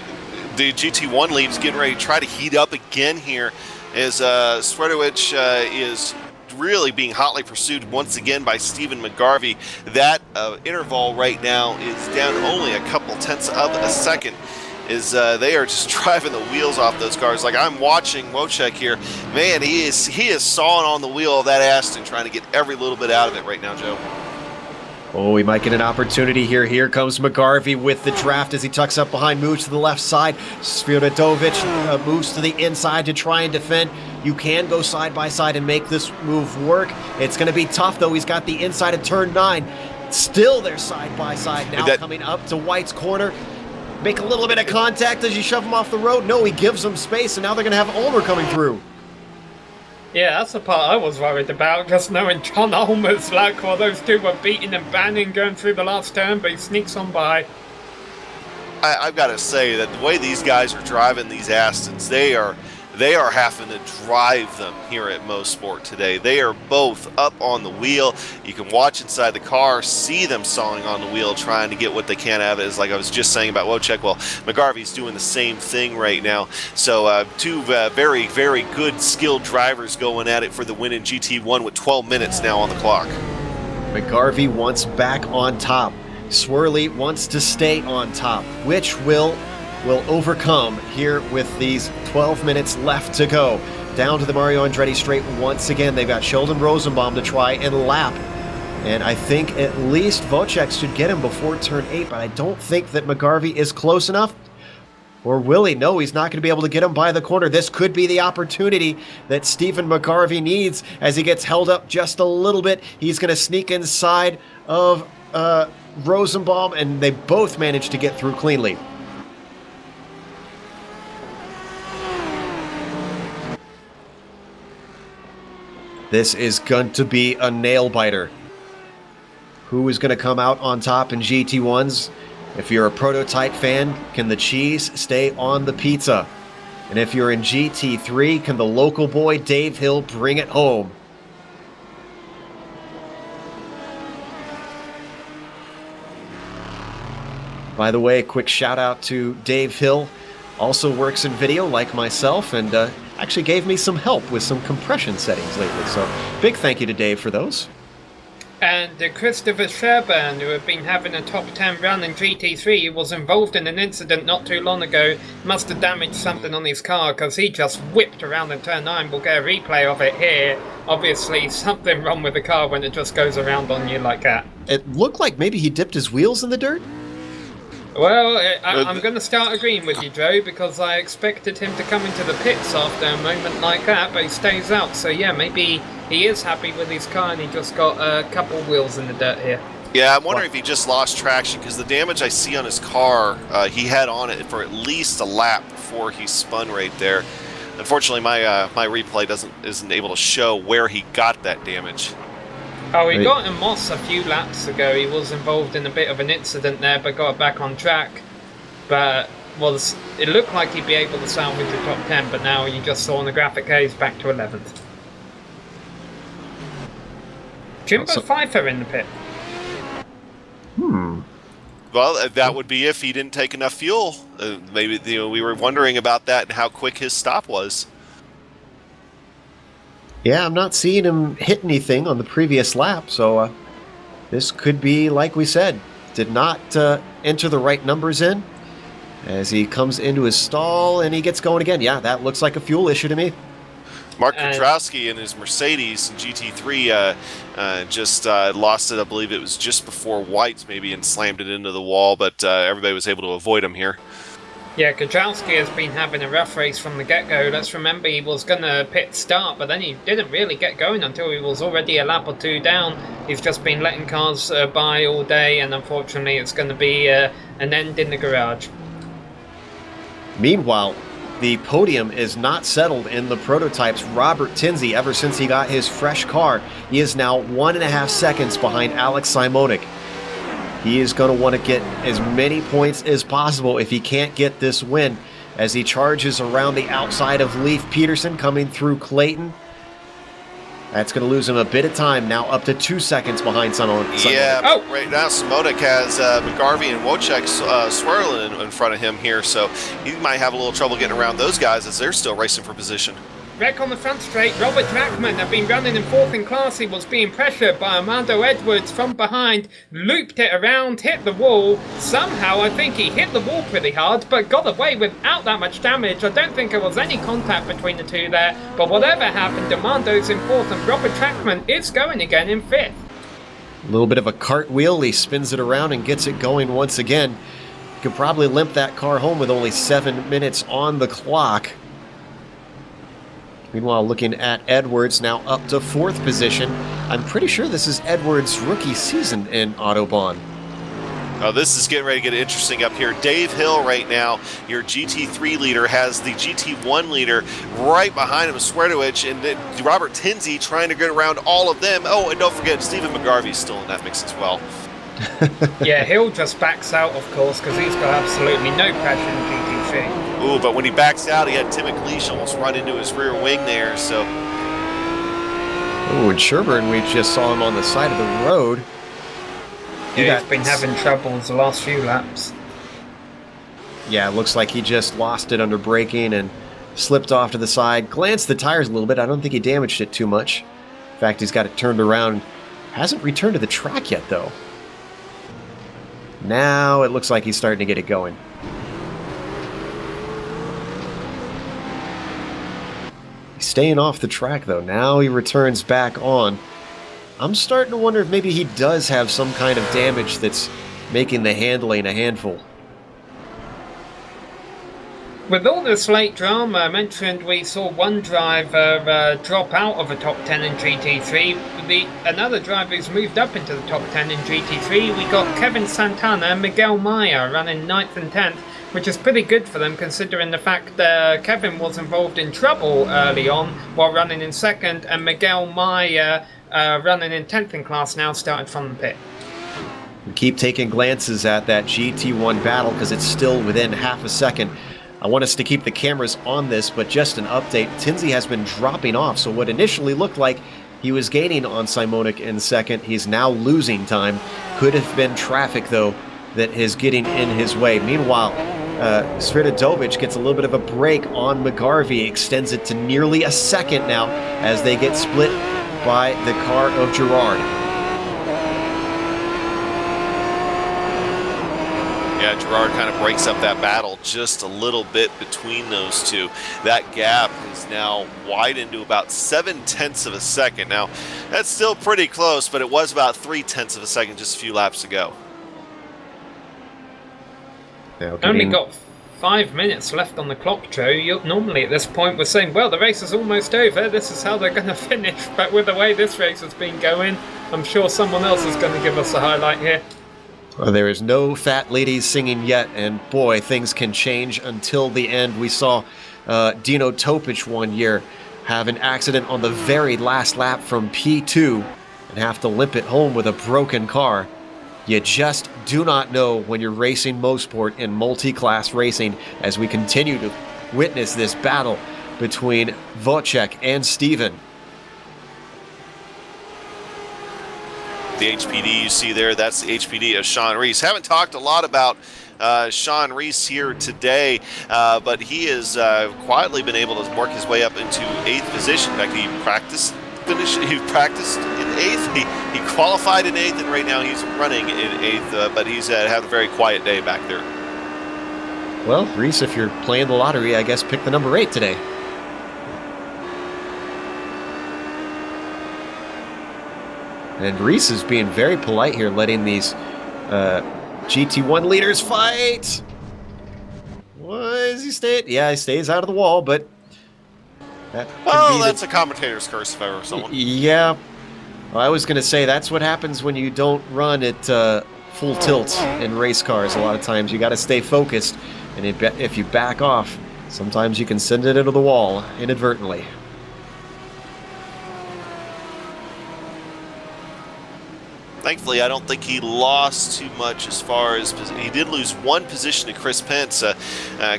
GT1 lead is getting ready to try to heat up again here as Swiatowicz is really being hotly pursued once again by Stephen McGarvey. That interval right now is down only a couple tenths of a second as they are just driving the wheels off those cars. Like, I'm watching Wojciech here. Man, he is sawing on the wheel of that Aston, trying to get every little bit out of it right now, Joe. Oh, we might get an opportunity here. Here comes McGarvey with the draft as he tucks up behind, moves to the left side. Svirdadovic moves to the inside to try and defend. You can go side by side and make this move work. It's going to be tough, though. He's got the inside of turn 9. Still they're side by side now, coming up to White's corner. Make a little bit of contact as you shove him off the road. No, he gives them space, and now they're going to have Ulmer coming through. Yeah, that's the part I was worried about, just knowing John Ulmer's like while those two were beating and banning going through the last turn, but he sneaks on by. I've got to say that the way these guys are driving these Astons, they are having to drive them here at Mosport today. They are both up on the wheel. You can watch inside the car, see them sawing on the wheel, trying to get what they can out of it. It's like I was just saying about Wojciech. Well, McGarvey's doing the same thing right now. So two very, very good skilled drivers going at it for the win in GT1 with 12 minutes now on the clock. McGarvey wants back on top. Swirly wants to stay on top. Which will overcome here with these 12 minutes left to go. Down to the Mario Andretti straight once again. They've got Sheldon Rosenbaum to try and lap. And I think at least Wojciech should get him before turn 8, but I don't think that McGarvey is close enough. Or will he? No, he's not going to be able to get him by the corner. This could be the opportunity that Stephen McGarvey needs as he gets held up just a little bit. He's going to sneak inside of Rosenbaum, and they both managed to get through cleanly. This is going to be a nail-biter. Who is going to come out on top in GT1s? If you're a prototype fan, can the cheese stay on the pizza? And if you're in GT3, can the local boy Dave Hill bring it home? By the way, quick shout out to Dave Hill. Also works in video like myself, and actually gave me some help with some compression settings lately. So big thank you to Dave for those. And Christopher Sherburn, who had been having a top 10 run in GT3, was involved in an incident not too long ago. Must have damaged something on his car because he just whipped around in turn 9. We'll get a replay of it here. Obviously something wrong with the car when it just goes around on you like that. It looked like maybe he dipped his wheels in the dirt. Well, I'm going to start agreeing with you, Joe, because I expected him to come into the pits after a moment like that, but he stays out. So yeah, maybe he is happy with his car and he just got a couple wheels in the dirt here. Yeah, I'm wondering if he just lost traction, because the damage I see on his car, he had on it for at least a lap before he spun right there. Unfortunately, my replay isn't able to show where he got that damage. Oh, he got in Moss a few laps ago. He was involved in a bit of an incident there, but got back on track. But it looked like he'd be able to salvage the top 10, but now you just saw on the graphic here, he's back to 11th. Jimbo Pfeiffer in the pit. Well, that would be if he didn't take enough fuel. Maybe we were wondering about that and how quick his stop was. Yeah, I'm not seeing him hit anything on the previous lap, so this could be, like we said, did not enter the right numbers in as he comes into his stall and he gets going again. Yeah, that looks like a fuel issue to me. Mark Kudrowski in his Mercedes in GT3 just lost it. I believe it was just before White's maybe, and slammed it into the wall, but everybody was able to avoid him here. Yeah, Kudrowski has been having a rough race from the get-go. Let's remember he was going to pit start, but then he didn't really get going until he was already a lap or two down. He's just been letting cars by all day, and unfortunately it's going to be an end in the garage. Meanwhile, the podium is not settled in the prototypes. Robert Tinsley, ever since he got his fresh car, he is now 1.5 seconds behind Alex Simonik. He is going to want to get as many points as possible if he can't get this win, as he charges around the outside of Leif Peterson coming through Clayton. That's going to lose him a bit of time, now up to 2 seconds behind Simonik. Yeah, right now Simonik has McGarvey and Wojciech swirling in front of him here, so he might have a little trouble getting around those guys as they're still racing for position. Wreck on the front straight. Robert Drachman had been running in 4th in class. He was being pressured by Armando Edwards from behind, looped it around, hit the wall. Somehow I think he hit the wall pretty hard, but got away without that much damage. I don't think there was any contact between the two there, but whatever happened, Armando's in 4th and Robert Drachman is going again in 5th. A little bit of a cartwheel. He spins it around and gets it going once again. Could probably limp that car home with only 7 minutes on the clock. Meanwhile, looking at Edwards, now up to 4th position. I'm pretty sure this is Edwards' rookie season in Autobahn. Oh, this is getting ready to get interesting up here. Dave Hill right now, your GT3 leader, has the GT1 leader right behind him, Sweartowicz, and then Robert Tinsey trying to get around all of them. Oh, and don't forget, Stephen McGarvey's still in that mix as well. Yeah, Hill just backs out, of course, because he's got absolutely no pressure in GT3. Ooh, but when he backs out, he had Tim McLeish almost run into his rear wing there, so... Oh, and Sherburne, we just saw him on the side of the road. Yeah, he's been having troubles the last few laps. Yeah, it looks like he just lost it under braking and slipped off to the side. Glanced the tires a little bit. I don't think he damaged it too much. In fact, he's got it turned around. Hasn't returned to the track yet, though. Now it looks like he's starting to get it going. He's staying off the track, though. Now he returns back on. I'm starting to wonder if maybe he does have some kind of damage that's making the handling a handful. With all this late drama, I mentioned we saw one driver drop out of the top 10 in GT3. Another driver who's moved up into the top 10 in GT3, we got Kevin Santana and Miguel Maya running 9th and 10th, which is pretty good for them considering the fact that Kevin was involved in trouble early on while running in 2nd, and Miguel Maya running in 10th in class now, started from the pit. We keep taking glances at that GT1 battle because it's still within half a second. I want us to keep the cameras on this, but just an update. Tinsey has been dropping off, so what initially looked like he was gaining on Simonik in 2nd, he's now losing time. Could have been traffic, though, that is getting in his way. Meanwhile, Sviatovic gets a little bit of a break on McGarvey, extends it to nearly a second now as they get split by the car of Gerard. Yeah, Gerard kind of breaks up that battle just a little bit between those two. That gap is now widened to about 0.7 of a second. Now, that's still pretty close, but it was about 0.3 of a second just a few laps ago. Only got 5 minutes left on the clock, Joe. Normally at this point we're saying, well, the race is almost over, this is how they're going to finish, but with the way this race has been going, I'm sure someone else is going to give us a highlight here. Well, there is no fat ladies singing yet, and boy, things can change until the end. We saw Dino Topic one year have an accident on the very last lap from P2 and have to limp it home with a broken car. You just do not know when you're racing Mosport in multi-class racing as we continue to witness this battle between Wojciech and Steven. The HPD you see there, that's the HPD of Sean Reese. Haven't talked a lot about Sean Reese here today, but he has quietly been able to work his way up into 8th position. In fact, he practiced in 8th. He qualified in 8th, and right now he's running in 8th, but he's had a very quiet day back there. Well, Reese, if you're playing the lottery, I guess pick the number 8 today. And Reese is being very polite here, letting these GT1 leaders fight. Why does he stay? Yeah, he stays out of the wall, but that's a commentator's curse if I ever saw one. Yeah, well, I was going to say that's what happens when you don't run at full tilt in race cars. A lot of times you got to stay focused, and if you back off, sometimes you can send it into the wall inadvertently. Thankfully, I don't think he lost too much as far as... He did lose one position to Chris Pence.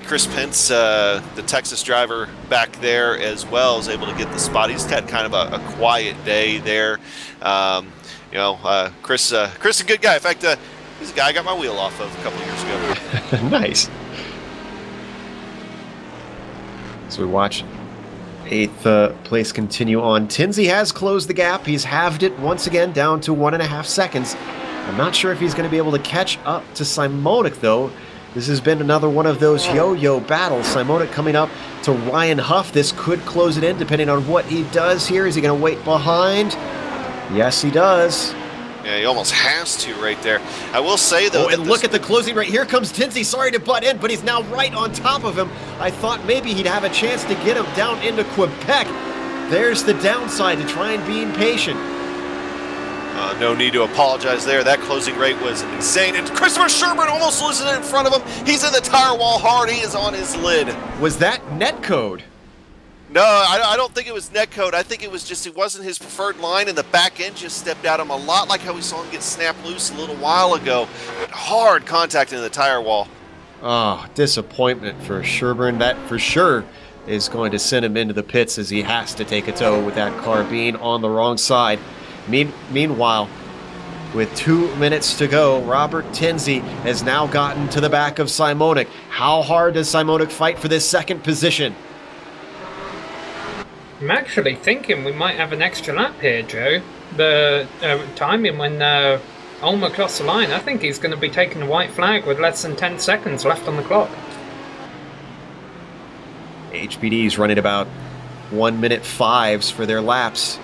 Chris Pence, the Texas driver back there as well, is able to get the spot. He's had kind of a quiet day there. Chris is a good guy. In fact, he's a guy I got my wheel off of a couple of years ago. Nice. So we watch 8th place continue on. Tinsey has closed the gap. He's halved it once again down to 1.5 seconds. I'm not sure if he's going to be able to catch up to Simonik, though. This has been another one of those yo-yo battles. Simonik coming up to Ryan Huff. This could close it in depending on what he does here. Is he going to wait behind? Yes, he does. Yeah, he almost has to right there. I will say, though... Oh, and look at the closing right here comes Tinsey. Sorry to butt in, but he's now right on top of him. I thought maybe he'd have a chance to get him down into Quebec. There's the downside to try and be impatient. No need to apologize there. That closing rate was insane. And Christopher Sherburne almost losing it in front of him. He's in the tire wall hard. He is on his lid. Was that netcode? No, I don't think it was netcode. I think it was just, it wasn't his preferred line, and the back end just stepped at him a lot like how we saw him get snapped loose a little while ago. But hard contact into the tire wall. Oh, disappointment for Sherburne. That for sure is going to send him into the pits as he has to take a tow with that car being on the wrong side. Meanwhile, with 2 minutes to go, Robert Tinsley has now gotten to the back of Simonik. How hard does Simonik fight for this second position? I'm actually thinking we might have an extra lap here, Joe. The timing when Ulmer crossed the line, I think he's going to be taking the white flag with less than 10 seconds left on the clock. HPD is running about 1 minute 5s for their laps.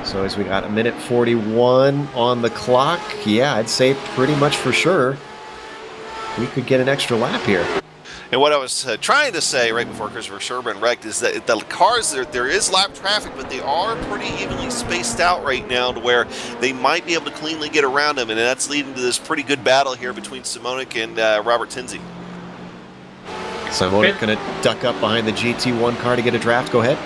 So as we got a minute 41 on the clock, yeah, I'd say pretty much for sure we could get an extra lap here. And what I was trying to say right before Christopher Sherburne wrecked is that the cars, there is lap traffic, but they are pretty evenly spaced out right now to where they might be able to cleanly get around them, and that's leading to this pretty good battle here between Simonik and Robert Tinsley. Simonik going to duck up behind the GT1 car to get a draft. Go ahead.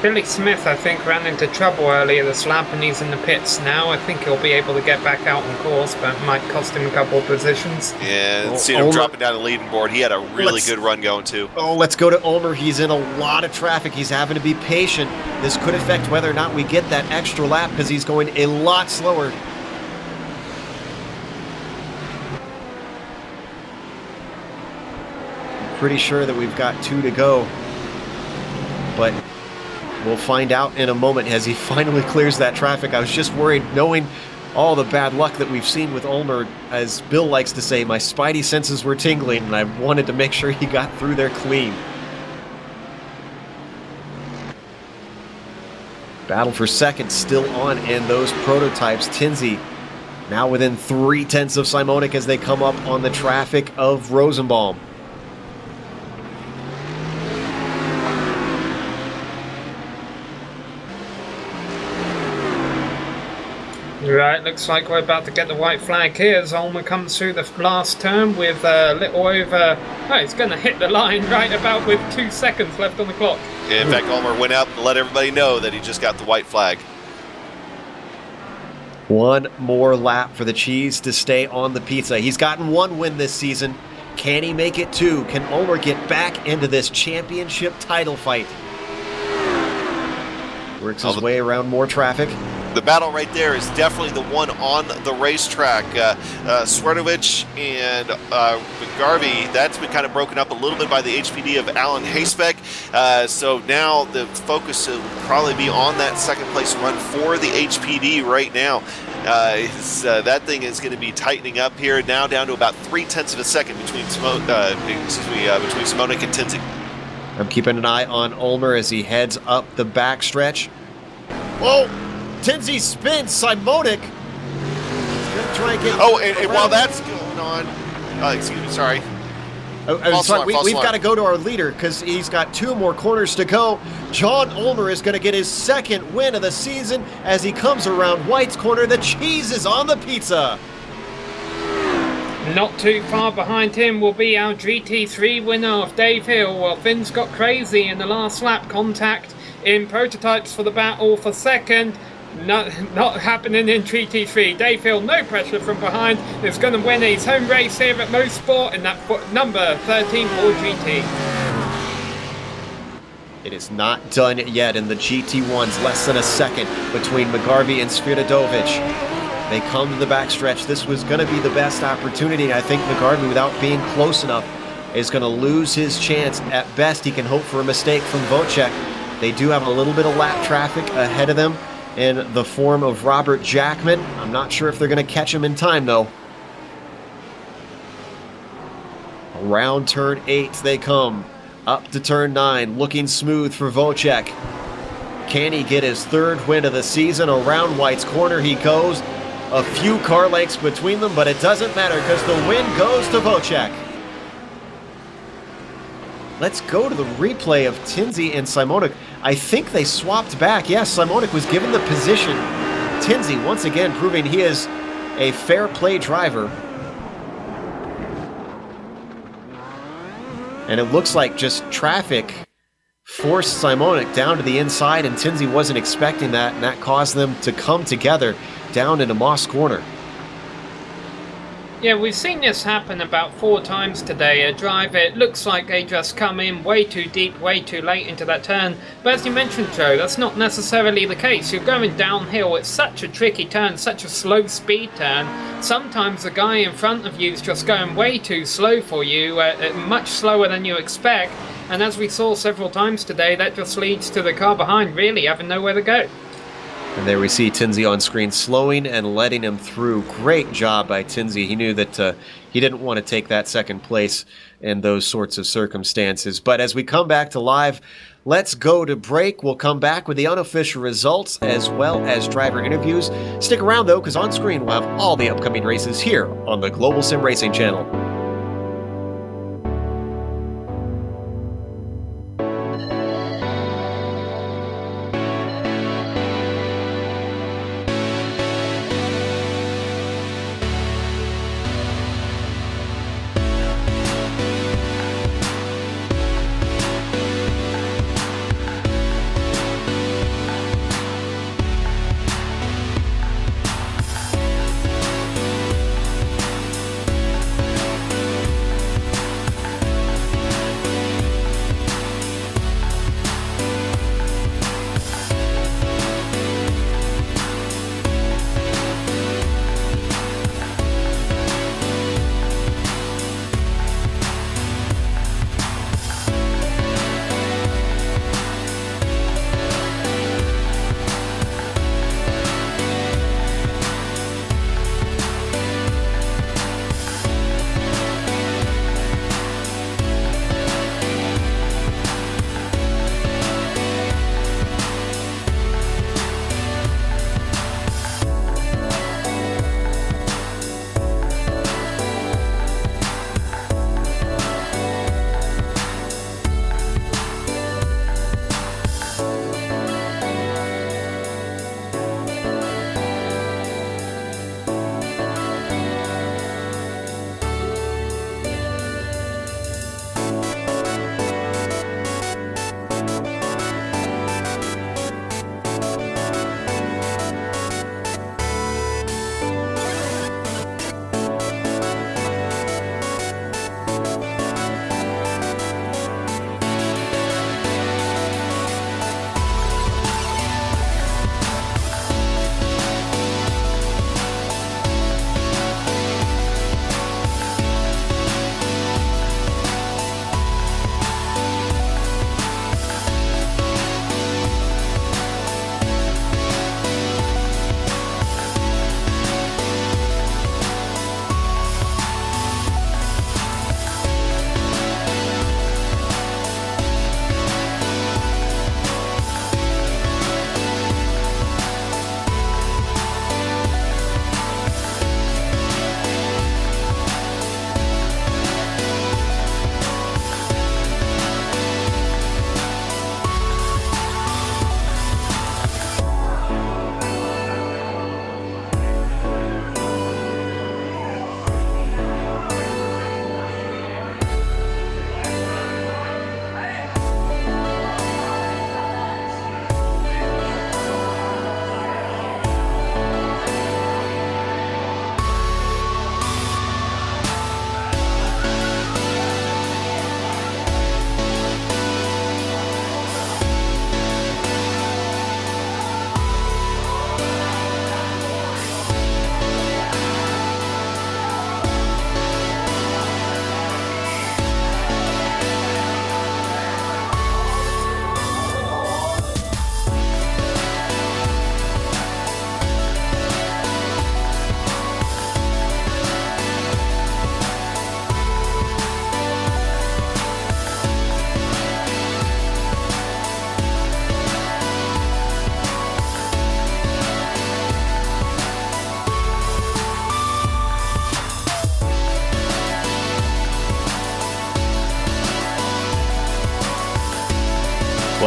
Billy Smith, I think, ran into trouble earlier this lap and he's in the pits now. I think he'll be able to get back out on course, but it might cost him a couple of positions. Yeah, seeing him dropping down the leading board, he had a really good run going too. Oh, let's go to Ulmer. He's in a lot of traffic. He's having to be patient. This could affect whether or not we get that extra lap because he's going a lot slower. I'm pretty sure that we've got 2 to go, but we'll find out in a moment as he finally clears that traffic. I was just worried, knowing all the bad luck that we've seen with Ulmer. As Bill likes to say, my spidey senses were tingling, and I wanted to make sure he got through there clean. Battle for second still on in those prototypes. Tinsley now within 0.3 of Simonik as they come up on the traffic of Rosenbaum. Right, looks like we're about to get the white flag here as Ulmer comes through the last turn with a little over... Oh, he's going to hit the line right about with 2 seconds left on the clock. Yeah, in fact, Ulmer went out and let everybody know that he just got the white flag. One more lap for the cheese to stay on the pizza. He's gotten 1 win this season. Can he make it 2? Can Ulmer get back into this championship title fight? Works his way around more traffic. The battle right there is definitely the one on the racetrack. Swertovich and McGarvey, that's been kind of broken up a little bit by the HPD of Alan Haysbeck. So now the focus will probably be on that second place run for the HPD right now. That thing is going to be tightening up here now, down to about 0.3 of a second between Simonik and Tinsley. I'm keeping an eye on Ulmer as he heads up the backstretch. Whoa! Tinsley spins. Simonik. He's going to try and get... Oh, and while that's going on... excuse me, sorry. We've got to go to our leader because he's got 2 more corners to go. John Ulmer is going to get his second win of the season as he comes around White's corner. The cheese is on the pizza. Not too far behind him will be our GT3 winner of Dave Hill. Well, things got crazy in the last lap. Contact in prototypes for the battle for second. Not happening in GT3. Dave Hill, no pressure from behind, is going to win his home race here at Mosport in that number 13 Ford GT. It is not done yet in the GT1s. Less than a second between McGarvey and Sviatovic. They come to the backstretch. This was going to be the best opportunity. I think McGarvey, without being close enough, is going to lose his chance. At best, he can hope for a mistake from Vocek. They do have a little bit of lap traffic ahead of them in the form of Robert Jackman. I'm not sure if they're going to catch him in time, though. Around turn 8 they come. Up to turn 9, looking smooth for Vocek. Can he get his 3rd win of the season? Around White's corner he goes. A few car lengths between them, but it doesn't matter because the win goes to Vocek. Let's go to the replay of Tinsley and Simonik. I think they swapped back. Yes, Simonik was given the position. Tinsley once again proving he is a fair play driver. And it looks like just traffic forced Simonik down to the inside, and Tinsley wasn't expecting that, and that caused them to come together down into Moss Corner. Yeah, we've seen this happen about 4 times today. A driver, it looks like they just come in way too deep, way too late into that turn. But as you mentioned, Joe, that's not necessarily the case. You're going downhill. It's such a tricky turn, such a slow speed turn. Sometimes the guy in front of you is just going way too slow for you, much slower than you expect. And as we saw several times today, that just leads to the car behind really having nowhere to go. And there we see Tinsley on screen slowing and letting him through. Great job by Tinsley. He knew that he didn't want to take that second place in those sorts of circumstances. But as we come back to live, let's go to break. We'll come back with the unofficial results as well as driver interviews. Stick around though, because on screen we'll have all the upcoming races here on the Global Sim Racing channel.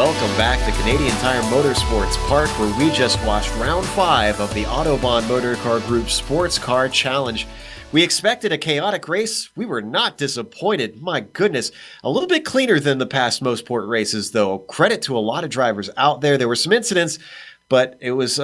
Welcome back to Canadian Tire Motorsports Park, where we just watched round 5 of the Autobahn Motorcar Group Sportscar Challenge. We expected a chaotic race. We were not disappointed. My goodness, a little bit cleaner than the past Mosport races, though. Credit to a lot of drivers out there. There were some incidents, but it was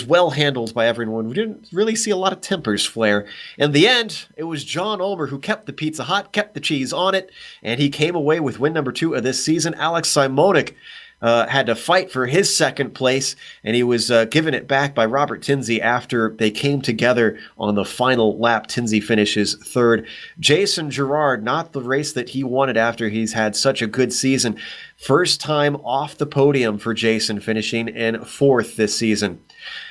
well handled by everyone. We didn't really see a lot of tempers flare. In the end, it was John Ulmer who kept the pizza hot, kept the cheese on it, and he came away with win number 2 of this season. Alex Simonik had to fight for his second place, and he was given it back by Robert Tinsey after they came together on the final lap. Tinsey finishes third. Jason Girard, not the race that he wanted after he's had such a good season. First time off the podium for Jason, finishing in fourth this season.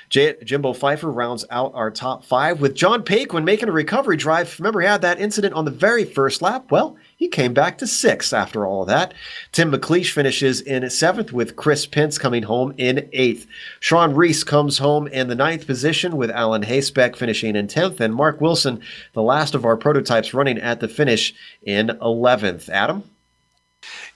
Jimbo Pfeiffer rounds out our top 5 with John Paquin making a recovery drive. Remember, he had that incident on the very first lap. Well, he came back to 6th after all of that. Tim McLeish finishes in 7th with Chris Pence coming home in 8th. Sean Reese comes home in the 9th position with Alan Haysbeck finishing in 10th. And Mark Wilson, the last of our prototypes, running at the finish in 11th. Adam?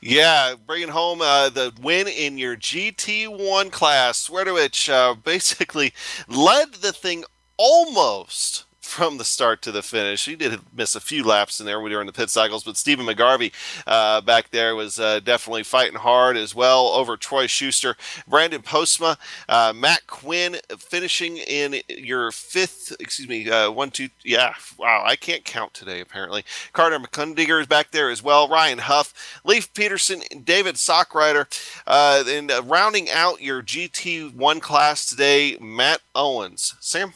Yeah, bringing home the win in your GT1 class. Swerdowicz basically led the thing almost from the start to the finish. He did miss a few laps in there during the pit cycles, but Stephen McGarvey back there was definitely fighting hard as well over Troy Schuster. Brandon Postma, Matt Quinn finishing in your 5th, 1, 2, yeah, wow, I can't count today apparently. Carter McCundiger is back there as well. Ryan Huff, Leif Peterson, David Sockrider, and rounding out your GT1 class today, Matt Owens. Sam?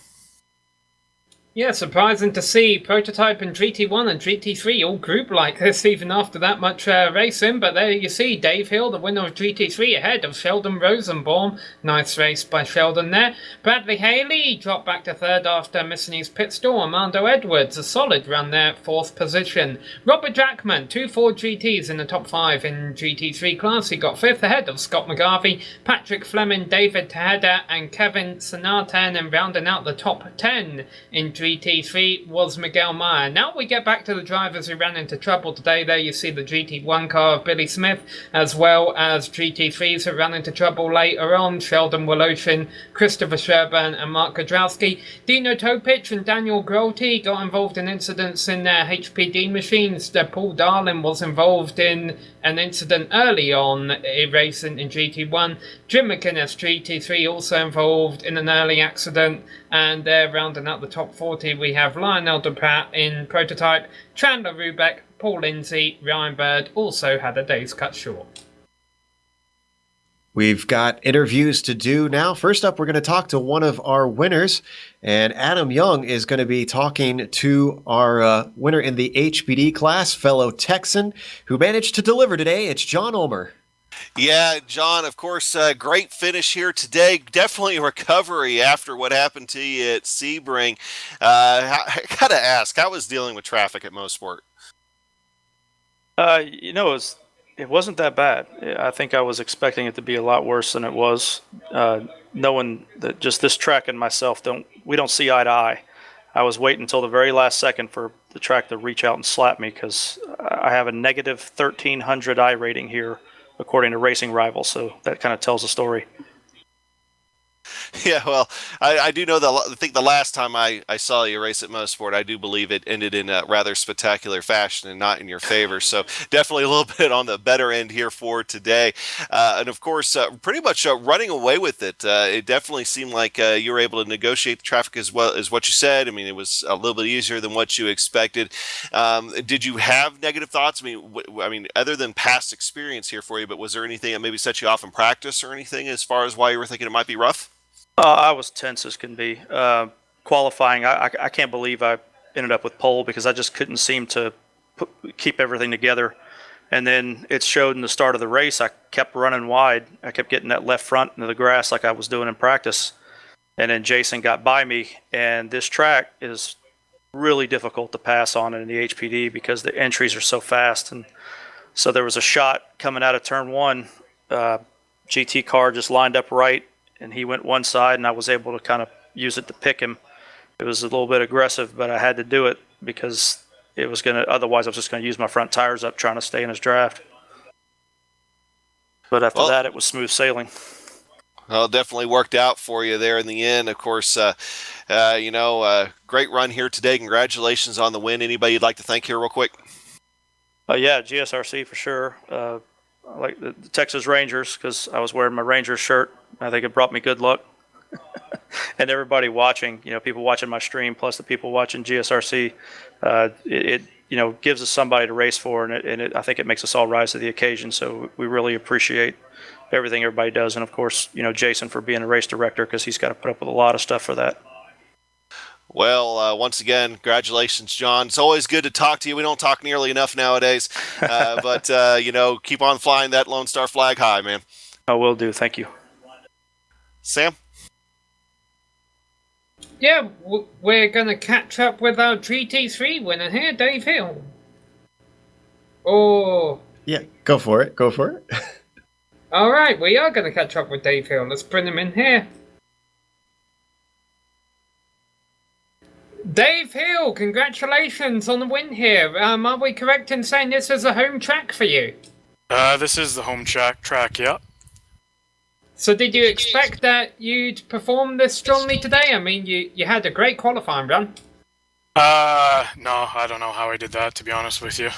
Yeah, surprising to see Prototype and GT1 and GT3 all group like this even after that much racing. But there you see Dave Hill, the winner of GT3, ahead of Sheldon Rosenbaum. Nice race by Sheldon there. Bradley Haley dropped back to 3rd after missing his pit stall. Armando Edwards, a solid run there, 4th position. Robert Jackman, 2 Ford GTs in the top 5 in GT3 class. He got 5th ahead of Scott McGarvey, Patrick Fleming, David Tejeda and Kevin Sanatan, and rounding out the top 10 in GT3 was Miguel Meyer. Now we get back to the drivers who ran into trouble today. There you see the GT1 car of Billy Smith, as well as GT3s who ran into trouble later on. Sheldon Woloshin, Christopher Sherburn and Mark Godrowski. Dino Topic and Daniel Grolte got involved in incidents in their HPD machines. Paul Darlin was involved in an incident early on in racing in GT1. Jim McInnes, GT3, also involved in an early accident. And there, rounding out the top 40, we have Lionel Dupat in Prototype. Chandler Rubeck, Paul Lindsay, Ryan Bird also had a day's cut short. We've got interviews to do now. First up, we're going to talk to one of our winners, and Adam Young is going to be talking to our winner in the HPD class, fellow Texan, who managed to deliver today. It's John Ulmer. Yeah, John, of course, great finish here today. Definitely a recovery after what happened to you at Sebring. I got to ask, how was dealing with traffic at Mosport? It wasn't that bad. I think I was expecting it to be a lot worse than it was. Knowing that just this track and myself we don't see eye to eye. I was waiting until the very last second for the track to reach out and slap me because I have a negative 1,300 I rating here, according to Racing Rival. So that kind of tells the story. Yeah, well, I do know that. I think the last time I saw you race at Mosport, I do believe it ended in a rather spectacular fashion and not in your favor. So definitely a little bit on the better end here for today. And of course, pretty much running away with it. It definitely seemed like you were able to negotiate the traffic as well as what you said. I mean, it was a little bit easier than what you expected. Did you have negative thoughts? I mean, other than past experience here for you, but was there anything that maybe set you off in practice or anything as far as why you were thinking it might be rough? I was tense as can be. Qualifying, I can't believe I ended up with pole because I just couldn't seem to keep everything together. And then it showed in the start of the race. I kept running wide. I kept getting that left front into the grass like I was doing in practice. And then Jason got by me. And this track is really difficult to pass on in the HPD because the entries are so fast. And so there was a shot coming out of turn 1. GT car just lined up right. And he went one side, and I was able to kind of use it to pick him. It was a little bit aggressive, but I had to do it because it was otherwise I was just going to use my front tires up trying to stay in his draft. But after Well- that, it was smooth sailing. Well, it definitely worked out for you there in the end. Of course, great run here today. Congratulations on the win. Anybody you'd like to thank here real quick? Yeah, GSRC for sure. I like the Texas Rangers because I was wearing my Rangers shirt. I think it brought me good luck. And everybody watching, people watching my stream, plus the people watching GSRC, it gives us somebody to race for, and I think it makes us all rise to the occasion. So we really appreciate everything everybody does, and of course, Jason for being a race director because he's got to put up with a lot of stuff for that. Well, once again, congratulations, John. It's always good to talk to you. We don't talk nearly enough nowadays, but keep on flying that Lone Star flag high, man. I will do. Thank you. Sam? Yeah, we're going to catch up with our GT3 winner here, Dave Hill. Oh. Yeah, go for it. Go for it. All right, we are going to catch up with Dave Hill. Let's bring him in here. Dave Hill, congratulations on the win here. Are we correct in saying this is a home track for you? This is the home track, yeah. So did you expect that you'd perform this strongly today? I mean, you had a great qualifying run. No, I don't know how I did that, to be honest with you.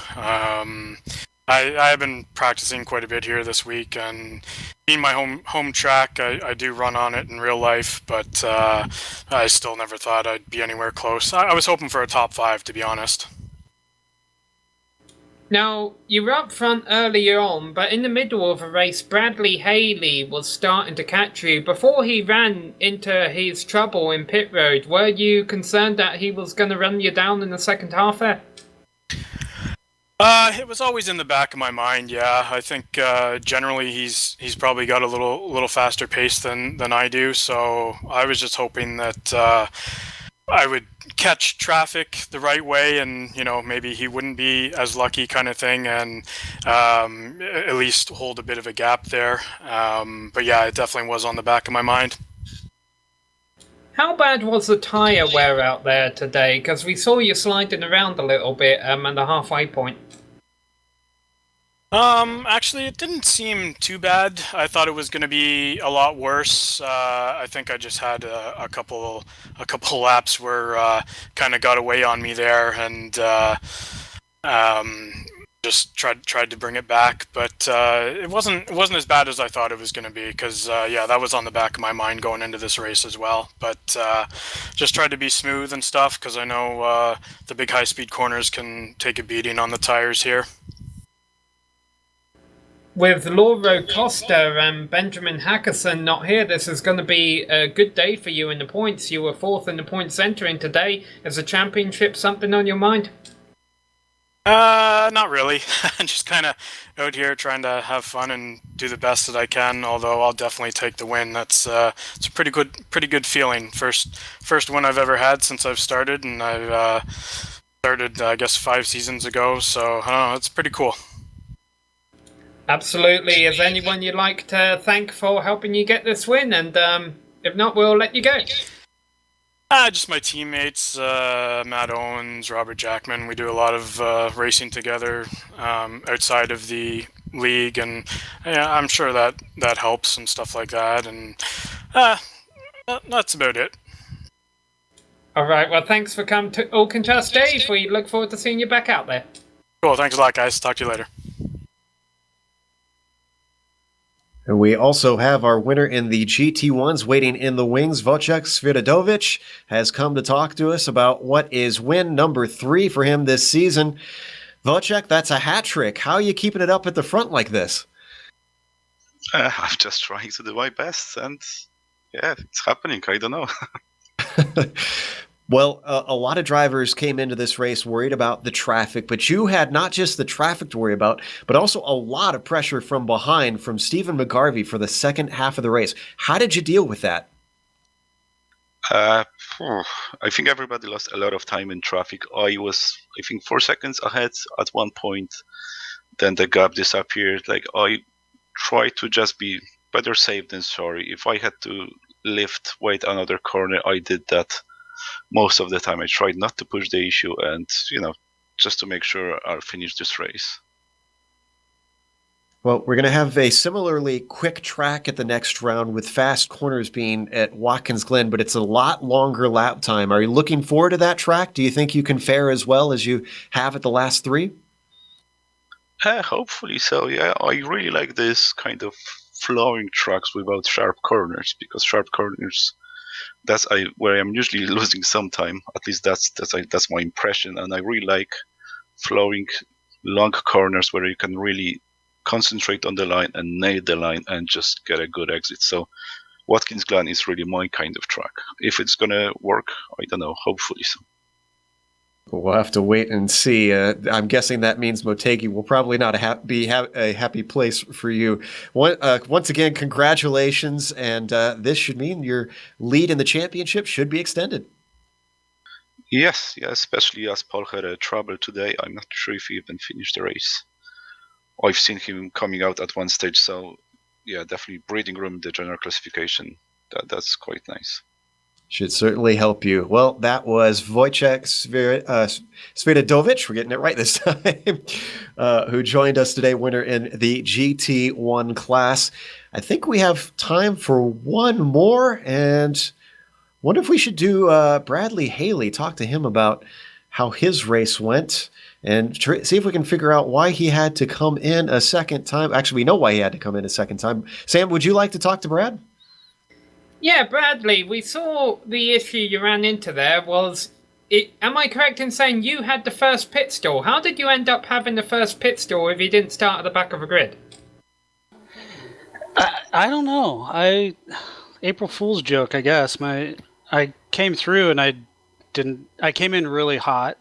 I have been practicing quite a bit here this week, and being my home track, I do run on it in real life, but I still never thought I'd be anywhere close. I was hoping for a top 5, to be honest. Now, you were up front earlier on, but in the middle of a race, Bradley Haley was starting to catch you. Before he ran into his trouble in pit road, were you concerned that he was going to run you down in the second half there? It was always in the back of my mind, yeah. I think generally he's probably got a little faster pace than I do, so I was just hoping that I would catch traffic the right way, and maybe he wouldn't be as lucky, kind of thing, and at least hold a bit of a gap there. But yeah, it definitely was on the back of my mind. How bad was the tyre wear out there today? Because we saw you sliding around a little bit at the halfway point. Actually, it didn't seem too bad. I thought it was going to be a lot worse. I think I just had a couple laps where kind of got away on me there, and just tried to bring it back. But it wasn't as bad as I thought it was going to be, because that was on the back of my mind going into this race as well. But just tried to be smooth and stuff, because I know the big high-speed corners can take a beating on the tires here. With Lauro Costa and Benjamin Hackerson not here, this is going to be a good day for you in the points. You were 4th in the points entering today. Is a championship something on your mind? Not really. I'm just kind of out here trying to have fun and do the best that I can, although I'll definitely take the win. It's a pretty good feeling. First win I've ever had since I've started, and I've started, I guess, 5 seasons ago, so I don't know, it's pretty cool. Absolutely. Is anyone you'd like to thank for helping you get this win? And if not, we'll let you go. Just my teammates, Matt Owens, Robert Jackman. We do a lot of racing together outside of the league, and I'm sure that helps and stuff like that. And that's about it. All right. Well, thanks for coming to Alcantara, Dave. We look forward to seeing you back out there. Cool. Thanks a lot, guys. Talk to you later. And we also have our winner in the GT1s waiting in the wings. Wojciech Sviatovic has come to talk to us about what is win number 3 for him this season. Wojciech, that's a hat trick. How are you keeping it up at the front like this? I'm just trying to do my best, and yeah, it's happening. I don't know. Well, a lot of drivers came into this race worried about the traffic, but you had not just the traffic to worry about, but also a lot of pressure from behind from Stephen McGarvey for the second half of the race. How did you deal with that? I think everybody lost a lot of time in traffic. I was, 4 seconds ahead at one point. Then the gap disappeared. I tried to just be better safe than sorry. If I had to wait another corner, I did that. Most of the time I tried not to push the issue and, just to make sure I'll finish this race. Well, we're going to have a similarly quick track at the next round with fast corners being at Watkins Glen, but it's a lot longer lap time. Are you looking forward to that track? Do you think you can fare as well as you have at the last three? Hopefully so, yeah. I really like this kind of flowing tracks without sharp corners, because sharp corners, where I'm usually losing some time. At least that's my impression, and I really like flowing long corners where you can really concentrate on the line and nail the line and just get a good exit. So Watkins Glen is really my kind of track. If it's gonna work, I don't know. Hopefully so. We'll have to wait and see. I'm guessing that means Motegi will probably not be a happy place for you. Once again, congratulations, and this should mean your lead in the championship should be extended. Yes, yeah, especially as Paul had a trouble today. I'm not sure if he even finished the race. I've seen him coming out at one stage, so yeah, definitely breathing room in the general classification. That's quite nice. Should certainly help you. Well, that was Wojciech Sviatovic, we're getting it right this time, who joined us today, winner in the GT1 class. I think we have time for one more, and wonder if we should do Bradley Haley, talk to him about how his race went, and see if we can figure out why he had to come in a second time. Actually, we know why he had to come in a second time. Sam, would you like to talk to Brad? Yeah, Bradley, we saw the issue you ran into there was... Am I correct in saying you had the first pit stall? How did you end up having the first pit stall if you didn't start at the back of a grid? I don't know. April Fool's joke, I guess. I came through and I came in really hot.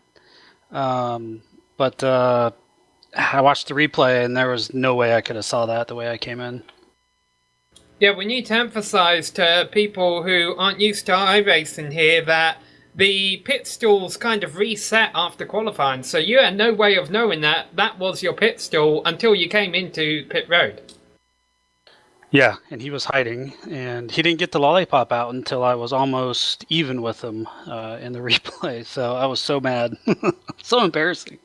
But I watched the replay and there was no way I could have saw that the way I came in. Yeah, we need to emphasize to people who aren't used to iRacing here that the pit stalls kind of reset after qualifying, so you had no way of knowing that was your pit stall until you came into pit road. Yeah, and he was hiding, and he didn't get the lollipop out until I was almost even with him in the replay, so I was so mad. So embarrassing.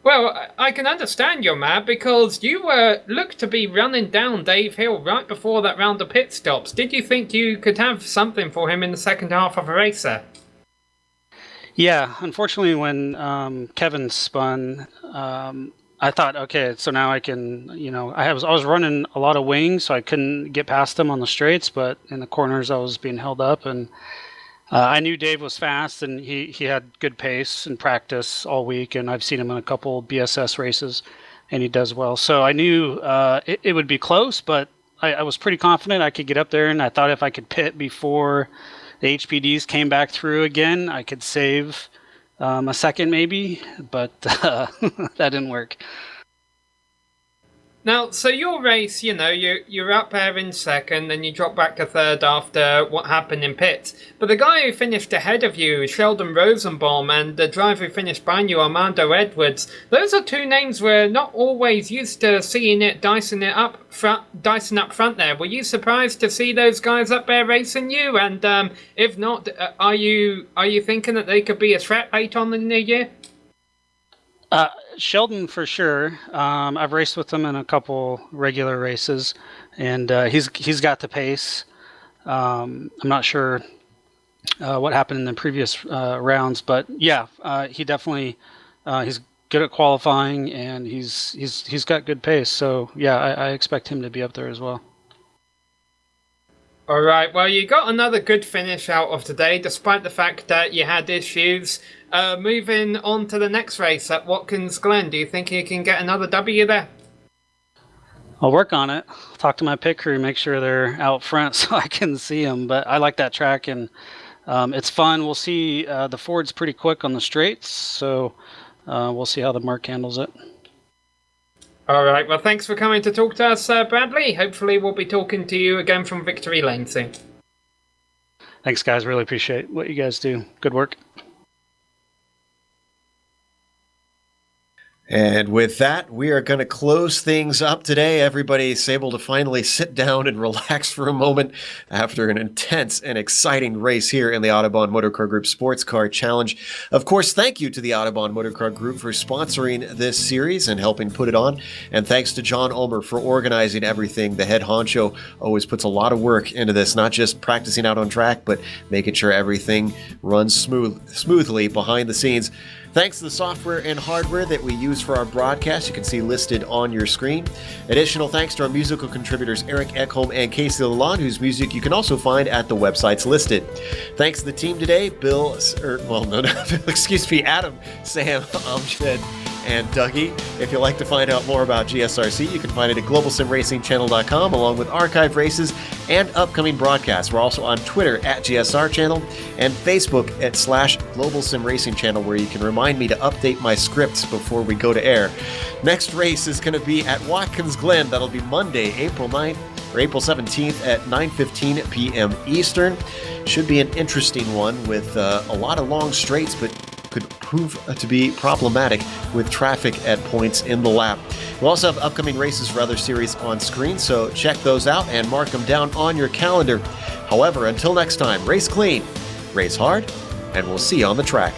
Well, I can understand you're mad because you looked to be running down Dave Hill right before that round of pit stops. Did you think you could have something for him in the second half of a race there? Yeah, unfortunately when Kevin spun, I thought, okay, so now I can, I was running a lot of wings, so I couldn't get past him on the straights, but in the corners I was being held up, and I knew Dave was fast, and he had good pace and practice all week, and I've seen him in a couple BSS races, and he does well. So I knew it would be close, but I was pretty confident I could get up there, and I thought if I could pit before the HPDs came back through again, I could save a second maybe, but that didn't work. Now, so your race, you're up there in second, then you drop back to third after what happened in pits. But the guy who finished ahead of you, Sheldon Rosenbaum, and the driver who finished behind you, Armando Edwards, those are two names we're not always used to seeing it dicing up front there. Were you surprised to see those guys up there racing you? And if not, are you thinking that they could be a threat later on in the year? Sheldon for sure. I've raced with him in a couple regular races, and he's got the pace. I'm not sure what happened in the previous rounds, but yeah, he definitely he's good at qualifying, and he's got good pace. So yeah, I expect him to be up there as well. All right, well, you got another good finish out of today, despite the fact that you had issues. Moving on to the next race at Watkins Glen, do you think you can get another W there? I'll work on it. Talk to my pit crew, make sure they're out front so I can see them. But I like that track, and it's fun. We'll see. The Ford's pretty quick on the straights, so we'll see how the Mark handles it. All right, well, thanks for coming to talk to us, Bradley. Hopefully we'll be talking to you again from Victory Lane soon. Thanks, guys. Really appreciate what you guys do. Good work. And with that, we are going to close things up today. Everybody's able to finally sit down and relax for a moment after an intense and exciting race here in the Autobahn Motorcar Group Sports Car Challenge. Of course, thank you to the Autobahn Motorcar Group for sponsoring this series and helping put it on. And thanks to John Ulmer for organizing everything. The head honcho always puts a lot of work into this, not just practicing out on track, but making sure everything runs smoothly behind the scenes. Thanks to the software and hardware that we use for our broadcast, you can see listed on your screen. Additional thanks to our musical contributors Eric Ekholm and Casey Lalonde, whose music you can also find at the websites listed. Thanks to the team today, Adam, Sam, Amjad, and Dougie. If you'd like to find out more about GSRC, you can find it at globalsimracingchannel.com, along with archive races and upcoming broadcasts. We're also on Twitter at GSR Channel and Facebook at /GlobalSimRacingChannel, where you can remind me to update my scripts before we go to air. Next race is going to be at Watkins Glen. That'll be Monday, April 9th or April 17th at 9:15 p.m. Eastern. Should be an interesting one with a lot of long straights, but could prove to be problematic with traffic at points in the lap. We'll also have upcoming races for other series on screen, so check those out and mark them down on your calendar. However, until next time, race clean, race hard, and we'll see you on the track.